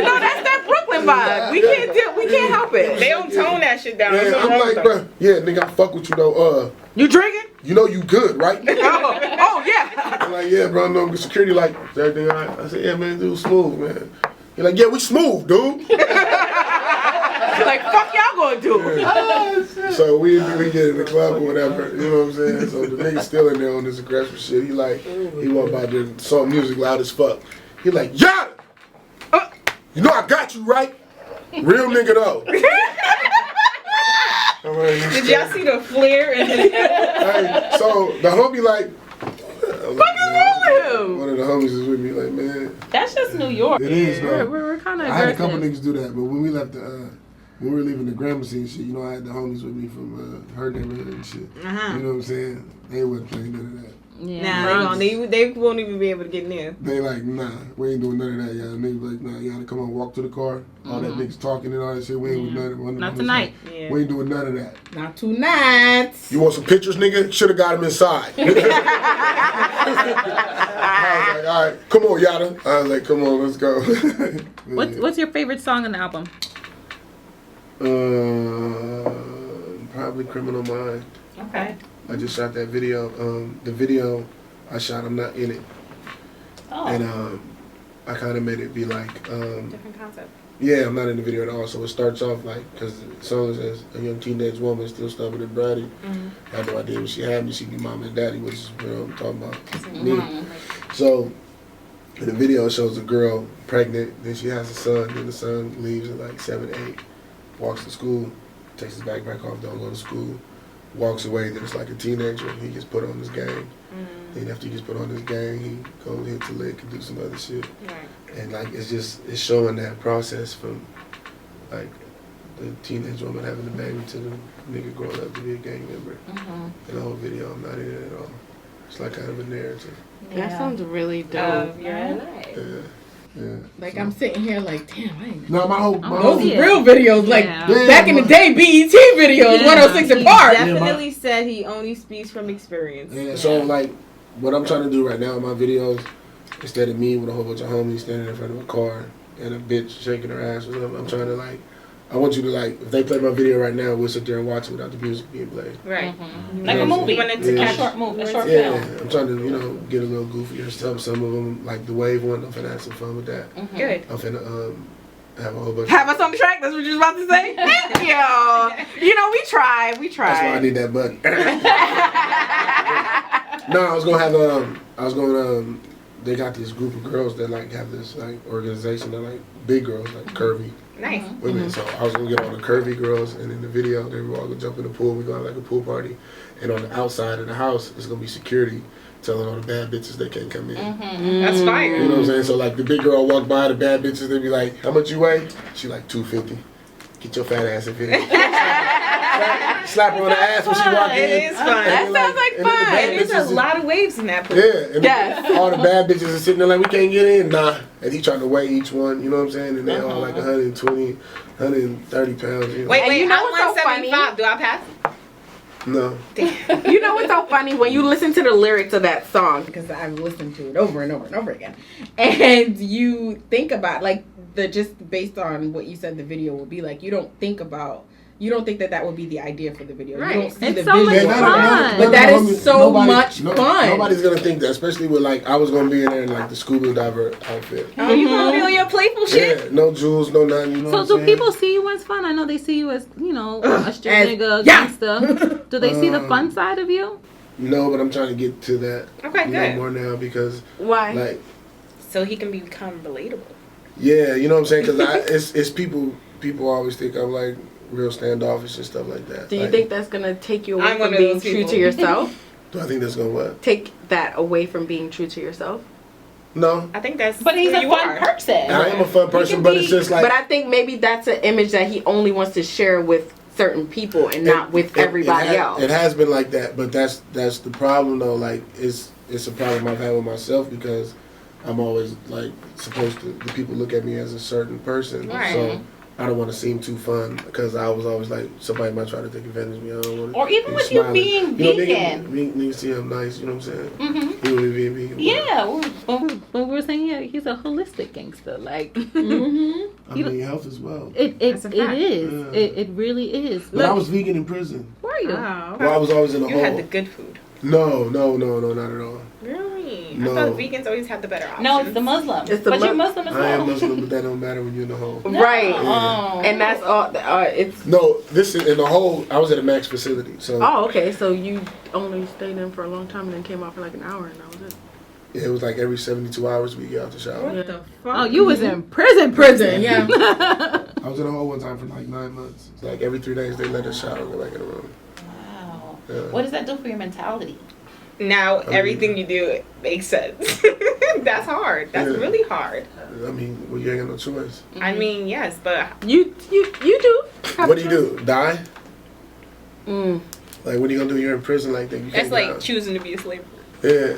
know, that's that Brooklyn vibe. We can't help it. They don't tone that shit down. Yeah, There's I'm nothing wrong like, with them. bro, yeah, nigga, I fuck with you though. You drinking? You know you good, right? Oh yeah. I'm like, yeah, bro, I know security like, is everything all right? I said, yeah, man, dude, smooth, man. He's like, yeah, we smooth, dude. Like fuck y'all gonna do. So we get in the club or whatever, you know what I'm saying? So the nigga's still in there on this aggressive shit. He like, he walked by there, song music loud as fuck. He like, yeah, you know I got you, right? Real nigga though. Did y'all see the flare in his Hey, so the homie like, What is wrong with him? one of the homies is with me like, man, That's just New York. it is though. We're kind of I had a couple aggressive. niggas do that, but when we left when we were leaving the Gramercy and shit, you know, I had the homies with me from her neighborhood and shit. You know what I'm saying? They wasn't playing none of that. Yeah. They won't even be able to get near. They like, nah, we ain't doing none of that, y'all. Niggas like, nah, y'all come on, walk to the car. All that niggas talking and all that shit. We ain't with none of that. Not tonight. Yeah. We ain't doing none of that. not tonight. You want some pictures, nigga? Should have got them inside. I was like, all right, come on, Yowda. I was like, come on, let's go. What's your favorite song on the album? Probably Criminal Mind. Okay. I just shot that video. The video I shot, I'm not in it. Oh. And I kind of made it be like, Different concept. yeah, I'm not in the video at all. So it starts off like, because the song says, a young teenage woman still stubborn and bratty. I had no idea what she had me. She be mom and daddy, which is, you know, I'm talking about me. So in the video, it shows a girl pregnant. Then she has a son. Then the son leaves at like 7, 8, walks to school, takes his backpack off, don't go to school, walks away. Then it's like a teenager. He gets put on this gang. Then after he gets put on this gang, he goes hit the lick and do some other shit. Right. And like it's showing that process from like the teenage woman having a baby to the nigga growing up to be a gang member. In the whole video, I'm not in it at all. It's like kind of a narrative. That sounds really dope. Yeah. Yeah. Yeah. Like I'm sitting here like, damn, I ain't. No, my whole Those are real videos, like Yeah. back in the day, BET videos, Yeah. 106 and He Park. definitely said he only speaks from experience. Yeah, so like what I'm trying to do right now in my videos, instead of me with a whole bunch of homies standing in front of a car and a bitch shaking her ass or something, I'm trying to like, I want you to like, if they play my video right now, we'll sit there and watch it without the music being played. Right. Like a movie. You want it to Yeah. A short movie, a short Yeah, film. I'm trying to, get a little goofy or stuff. Some of them, like the wave one, I'm finna have some fun with that. Good. I'm finna have a whole bunch. Have us on the track. That's what you was about to say. Yo, we tried. That's why I need that button. No, I was gonna they got this group of girls that like have this like organization that like big girls, like curvy Nice. women. So I was gonna get all the curvy girls, and in the video they were all gonna jump in the pool. We're gonna have like a pool party, and on the outside of the house it's gonna be security telling all the bad bitches they can't come in. That's fire. You know what I'm saying? So like the big girl walk by, the bad bitches, they be like, "How much you weigh?" She like 250. Get your fat ass in here. Slap her on the ass when she walk in. It is fun. That sounds like fun. And there's a lot of waves in that pool. Yeah, and all the bad bitches are sitting there like, we can't get in. Nah, and he trying to weigh each one, you know what I'm saying? And they all like 120, 130 pounds. You know? Wait, And you know I'm what's so 175. Do I pass? No. You know what's so funny when you listen to the lyrics of that song? Because I've listened to it over and over and over again, and you think about like just based on what you said the video would be like. You don't think that would be the idea for the video. Right. You don't see It's the so much vision. fun. But that is so much fun. Nobody's gonna think that, especially with like I was gonna be in there in like the scuba diver outfit. Oh, you gonna be on your playful shit? Yeah, no jewels, no nothing. You know So what do I'm saying? people see you as fun? I know they see you as, a straight As- nigga, yeah. gangster. Do they see the fun side of you? No, but I'm trying to get to that. Okay, good. More now because Why? like So he can become relatable. yeah, you know what I'm saying? Because it's people always think I'm like real standoffish and stuff like that. Do you Like, think that's gonna take you away I'm one from of being those true people. to yourself? Do I think that's gonna what? Take that away from being true to yourself? No, I think that's But he's who a you fun are. person. I am a fun person, but it's just like. But I think maybe that's an image that he only wants to share with certain people and not with everybody else. It has been like that, but that's the problem though. Like it's a problem I've had with myself because I'm always like supposed to. The people look at me as a certain person, Right. so I don't want to seem too fun because I was always like somebody might try to take advantage of me. I don't want to. Or even with you being vegan. Niggas see I'm nice. You know what I'm saying? Mm-hmm. You know me being vegan. Yeah, but we were saying he's a holistic gangster. Like Mm-hmm. I mean health as well. it That's a fact. is. Yeah. It really is. But I was vegan in prison. Were you? Wow. Well, I was always in a You hole. had the good food. No, not at all. Really? No. I thought vegans always have the better options. No, it's the Muslim. It's the but you're Mus- Muslim as I well. am Muslim, but that don't matter when you're in the hole. Right. Oh. And that's all. It's. No, this is in the hole. I was at a max facility, so Oh, okay. So you only stayed in for a long time and then came out for like an hour and that was it. it was like every 72 hours we get out the shower. What the fuck? Oh, you was in prison. Yeah. I was in a hole one time for like 9 months. It's like every 3 days they let us shower and go back in the room. Wow. Yeah. What does that do for your mentality? Now everything you do makes sense. That's hard. That's Yeah. really hard. I mean, well, you ain't got no choice. I mean, yes, but You do. What do you do? Die? Mm. Like, what are you gonna do? You're in prison like that. You that's can't like die. choosing to be a slave. Yeah.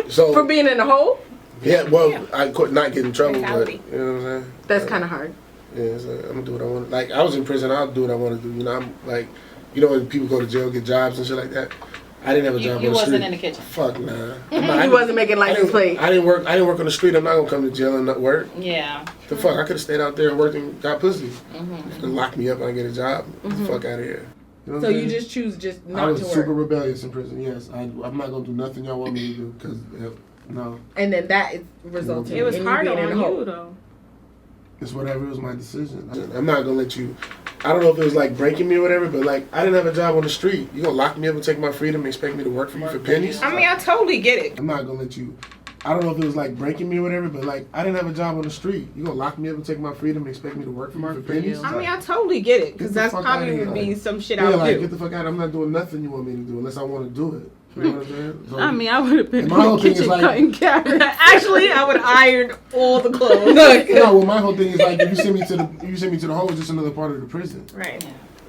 So For being in a hole, yeah, well, I could not get in trouble, Mentality. but you know what I'm saying. that's kind of hard. Yeah, so I'm gonna do what I want. Like I was in prison, I'll do what I want to do. You know, I'm like, when people go to jail, get jobs and shit like that. I didn't have a job You on the wasn't street. in the kitchen. Fuck nah. He wasn't making license plate. I didn't work on the street. I'm not gonna come to jail and not work. Yeah. The fuck, I could have stayed out there and worked and got pussy. Mm-hmm. And lock me up and I get a job. Get the fuck out of here. You know what So I'm you saying? just choose just I not was to super work, rebellious in prison. Yes, I'm not gonna do nothing y'all want me to do because no, and then that is resulting It was in hard you being on in a hole. you though. it's whatever. It was my decision. I'm not gonna let you. I don't know if it was like breaking me or whatever, but like I didn't have a job on the street. You gonna lock me up and take my freedom and expect me to work for you for pennies? I mean, I totally get it. I'm not gonna let you. I don't know if it was like breaking me or whatever, but like I didn't have a job on the street. You gonna lock me up and take my freedom and expect me to work for you for pennies? I mean, I totally get it because Get the that's fuck probably outta here, would be like- some shit yeah, I would like do. get the fuck out. I'm not doing nothing you want me to do unless I want to do it. You know what I'm saying? So, I mean, I would have been in And my whole the thing is kitchen like- cutting carrots. Actually, I would iron all the clothes. no, well, my whole thing is like if you send me to the hole, it's just another part of the prison. Right.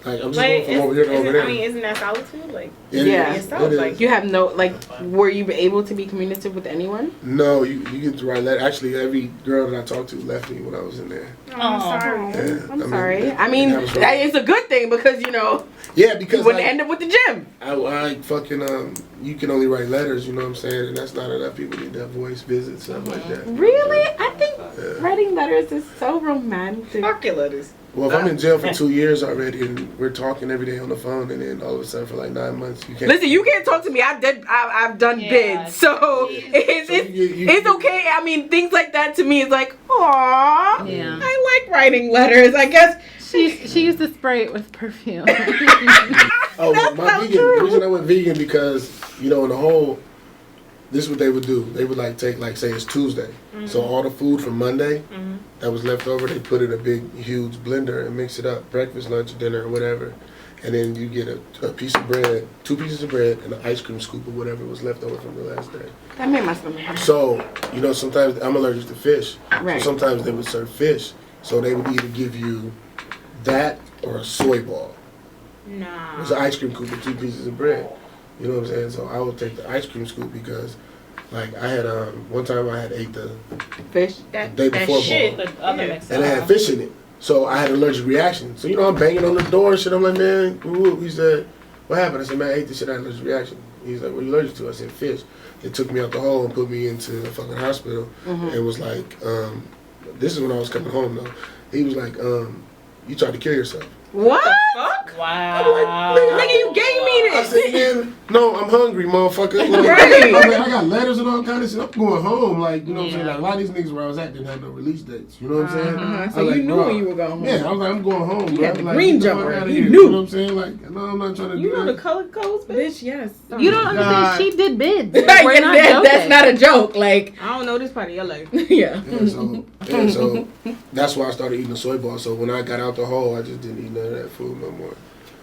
Like I'm just going from over here to over there. I mean, isn't that solitude? Like, Yeah. yourself, like You have no, like, were you able to be communicative with anyone? No, you get to write letter. Actually, every girl that I talked to left me when I was in there. I'm sorry. Yeah, I'm sorry. I mean, that was rough. it's a good thing because, you know, Yeah, you because wouldn't like, end up with the gym. I fucking you can only write letters. You know what I'm saying? And that's not enough. People need to have voice visits, stuff like that. Really? I think Yeah. writing letters is so romantic. Fuck your letters. Well, if I'm in jail for 2 years already and we're talking every day on the phone, and then all of a sudden for like 9 months you can't. Listen, you can't talk to me. I've done bids, so it's okay. I mean, things like that to me is like, aww. Yeah. I like writing letters. I guess She used to spray it with perfume. Oh, my vegan. The reason I went vegan because in the whole. This is what they would do. They would like take say it's Tuesday, so all the food from Monday that was left over, they put it in a big huge blender and mix it up, breakfast, lunch, dinner, or whatever, and then you get a piece of bread, 2 pieces of bread, and an ice cream scoop of whatever was left over from the last day. That made my stomach hurt. So sometimes I'm allergic to fish, Right. so sometimes they would serve fish, so they would either give you that or a soy ball. Nah. It was an ice cream scoop with 2 pieces of bread. You know what I'm saying? So I would take the ice cream scoop because, like, I had one time I had ate the Fish. day before shit. ball, The other mix. and it had fish in it. So I had an allergic reaction. So I'm banging on the door and shit. I'm like, man, ooh. He said, what happened? I said, man, I ate this shit. I had an allergic reaction. He's like, what are you allergic to? I said, fish. They took me out the hole and put me into the fucking hospital. And was like, this is when I was coming home though. He was like, you tried to kill yourself. What? Fuck? Wow. I'm like, Nigga, you gave me I this. said, man, no, I'm hungry, motherfucker. Like, Right. I'm like, I got letters and all kind of shit. I'm going home. Like, you know what I'm saying? Like, a lot of these niggas where I was at didn't have no release dates. You know what I'm saying? I so was you like, knew bro, when you were going home. Yeah, I was like, I'm going home, You bro. had the Like, green get the fuck jumper. outta You here. knew. You know what I'm saying? Like, no, I'm not trying to do You know that. the color codes, bitch? Bitch, yes. You don't understand. She did bids. Like, We're not that's joking. not a joke. Like, I don't know this part of your life. yeah. And so that's why I started eating the soy ball. So when I got out the hole, I just didn't eat none of that food no more.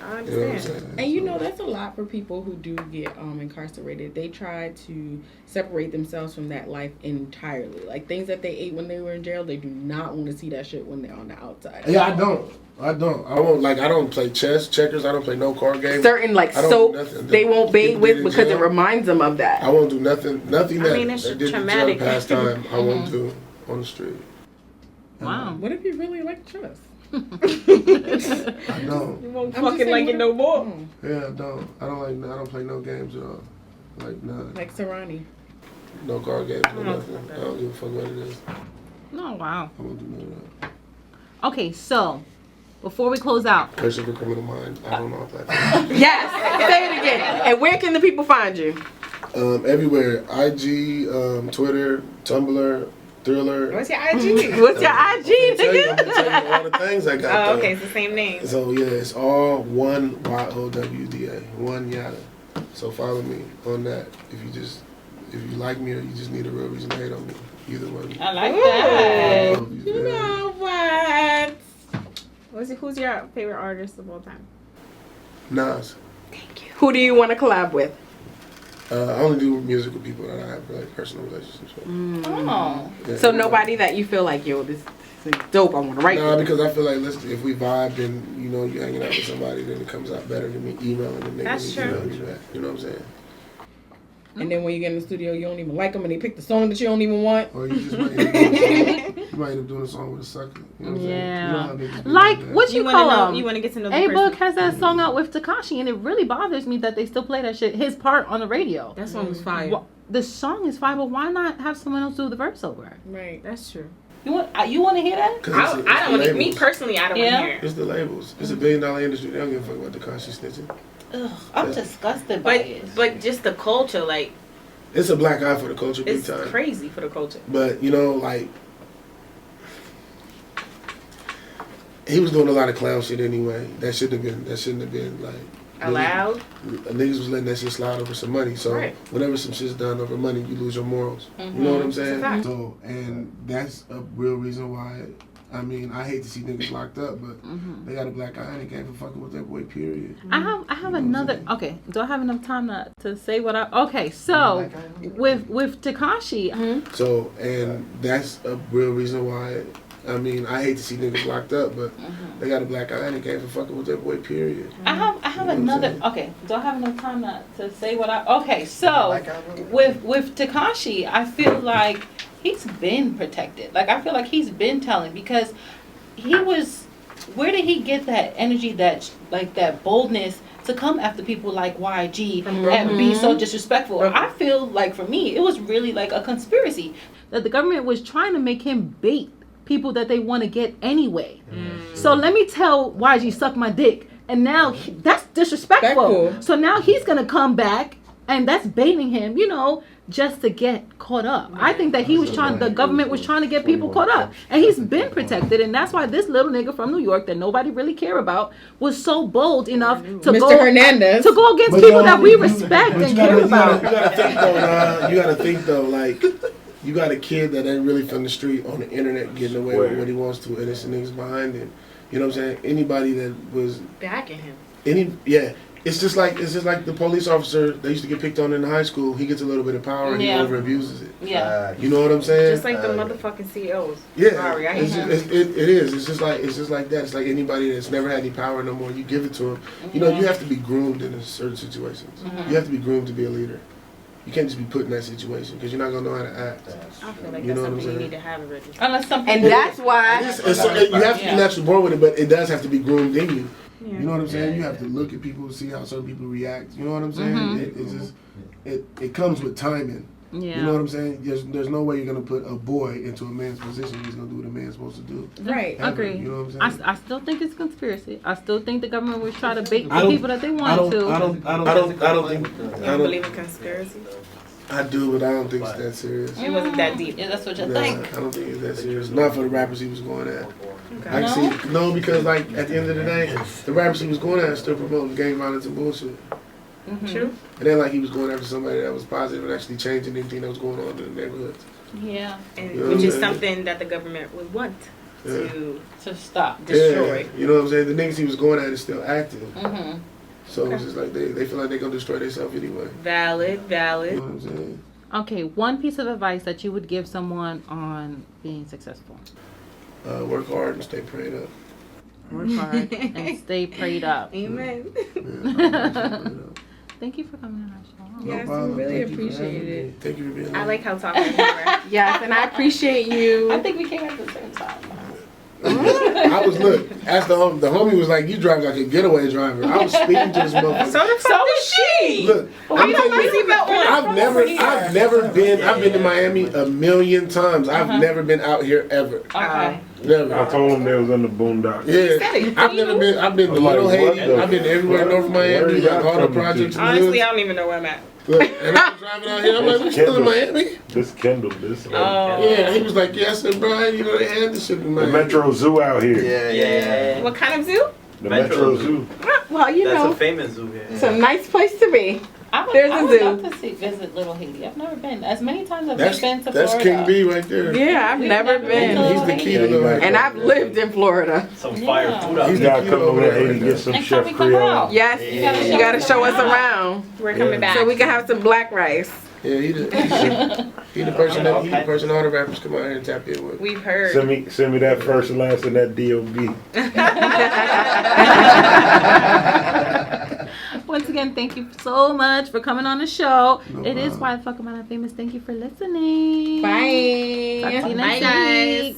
I You know what I'm understand. saying? And So- that's a lot for people who do get incarcerated. They try to separate themselves from that life entirely. Like things that they ate when they were in jail, they do not want to see that shit when they're on the outside. Yeah, I don't. I don't play chess, checkers. I don't play no card games. Certain like I don't soap do nothing. they won't bathe People with get in because it jail. reminds them of that. I won't do nothing that, mean, it's that did traumatic. the jail pastime. I won't do on the street. Wow. What if you really like chess? I don't. You won't I'm fucking just like saying, it no more. Yeah, I don't. I don't play no games at all. Like none. Like Serrani. No card games, no nothing. I don't give a fuck what it is. Oh, wow. I won't do none of that. Okay, so before we close out, Curse of a Criminal Mind. I don't know if that's Yes. Say it again. And where can the people find you? everywhere. IG, Twitter, Tumblr, Thriller. What's your IG? What's your IG, I'm gonna tell you nigga? all the things I got. Oh, though. okay, it's the same name. So yeah, it's all one YOWDA, one Yowda. So follow me on that. If you like me or you just need a real reason to hate on me, either one. I like that. You know what? Who's your favorite artist of all time? Nas. Who do you want to collab with? I only do music with people that I have like personal relationships with. Oh. Yeah. So nobody that you feel like, yo, this is dope. I want to write. Nah, with. because I feel like if we vibe and you hanging out with somebody, then it comes out better than me emailing the nigga. That's true. Emailing you back. You know what I'm saying? And then when you get in the studio, you don't even like them, and they pick the song that you don't even want. Or you just might end up doing a song with a sucker. You know what I'm saying? Yeah. You know how niggas do Like, that. what you wanna call know? him? You want to get to know the A-Book person. has that song out with Tekashi, and it really bothers me that they still play that shit, his part on the radio. That song was fire. The song is fine, but why not have someone else do the verse over? Right. That's true. You want to hear that? 'Cause I it's don't the want to. Me labels. personally, I don't Yeah. want to hear it. It's the labels. It's $1 billion industry. They don't give a fuck about the Tekashi snitching. Ugh, I'm disgusted by it. But just the culture, like It's a black eye for the culture, big it's time. crazy for the culture. But like he was doing a lot of clown shit anyway. That shouldn't have been like Allowed. Niggas was letting that shit slide over some money. So Right. whenever some shit's done over money, you lose your morals. You know what I'm saying? fact. So and that's a real reason why. I mean, I hate to see niggas locked up, but they got a black eye and they can't for fucking with that boy. Period. I have You know what another. I'm saying? Okay, do I have enough time to say what I? Okay, so with Tekashi, So and that's a real reason why. I mean, I hate to see niggas locked up, but they got a black eye and they came for fucking with that boy, period. I have another. Okay, do I have enough time to say what I? Okay, so with Tekashi, I feel like he's been protected. Like I feel like he's been telling because he was. Where did he get that energy, that boldness to come after people like YG and be so disrespectful? I feel like for me, it was really like a conspiracy that the government was trying to make him bait people that they want to get anyway. So let me tell YG suck my dick, and now that's disrespectful. So now he's gonna come back, and that's baiting him, you know, just to get caught up. I think that the government was trying to get people caught up, and he's been protected, and that's why this little nigga from New York that nobody really care about was so bold enough to Mr. Hernandez to go against people that we respect and care about. You gotta think though, like. You got a kid that ain't really from the street on the internet getting away with what he wants to, and it's the niggas behind him. You know what I'm saying? Anybody that was backing him. It's just like the police officer that used to get picked on in high school. He gets a little bit of power and he over abuses it. Yeah. You know what I'm saying? Just like the motherfucking CEOs. Yeah. Sorry, it is. It's just like that. It's like anybody that's never had any power no more. You give it to them. You know, you have to be groomed in certain situations. You have to be groomed to be a leader. You can't just be put in that situation because you're not gonna know how to act. I feel like that's something you need to have already. Unless something. and that's why You have to be naturally born with it, but it does have to be groomed in you. You know what I'm saying? You have to look at people, see how certain people react. You know what I'm saying? It comes with timing. Yeah. You know what I'm saying? There's no way you're gonna put a boy into a man's position. He's gonna do what a man's supposed to do. Right. Ever, Agree. You know what I'm saying? I still think it's conspiracy. I still think the government was trying to bait the people that they wanted to. I don't think. You don't believe in conspiracy? I do, but I don't think it's that serious. It wasn't that deep. Yeah, that's what you Nah, think. I don't think it's that serious. Not for the rappers he was going at. Okay. I can see no, because like at the end of the day, the rappers he was going at still promoting gang violence and bullshit. True. And then like he was going after somebody that was positive and actually changing anything that was going on in the neighborhoods. Yeah. And You know which what is I'm saying? something that the government would want to stop. destroy. Yeah, you know what I'm saying? The niggas he was going at is still active. So it's just like they feel like they're gonna destroy themselves anyway. Valid. You know what I'm saying? Okay, one piece of advice that you would give someone on being successful. Work hard and stay prayed up. Work hard and stay prayed up. Amen. Thank you for coming on our show. Yes, we really appreciate it. Thank you for being here. I like how talking humor. yes, and I appreciate you. I think we came at the same time. I was asked the homie was like, you drive like a getaway driver. I was speaking to this motherfucker. So was she. Look, I'm telling you, I've been to Miami a million times. I've never been out here ever. Okay. Never. I told him they was in the boondocks. Yeah, I've been to Little Haiti. I've been everywhere in North Miami, like all the projects. Honestly, I don't even know where I'm at. Look, and I was driving out here. I'm like, we still in Miami? This Kendall, this. Yeah, he was like, yeah, I said, Brian, you know, they had this shit in The Miami. Metro Zoo out here. Yeah. What kind of zoo? The Metro Zoo. Well, you That's know, a famous zoo here. it's a nice place to be. There's a I would zoo. love to visit Little Haiti. I've never been. As many times as That's I've been to That's Florida. King B right there. Yeah, I've never been. He's the key to the And I've lived in Florida. Some fire food out He's You there. gotta come over there and get some Next time Chef we come Creole. out. Yes, you gotta show us around We're coming back. so we can have some black rice. Yeah, he the person all the rappers come out here and tap in with. We've heard. Send me that first and last and that DOB. Once again, thank you so much for coming on the show. No It is problem. Why the Fuck Am I Not Famous. Thank you for listening. Bye. Talk to you Bye, next guys. week.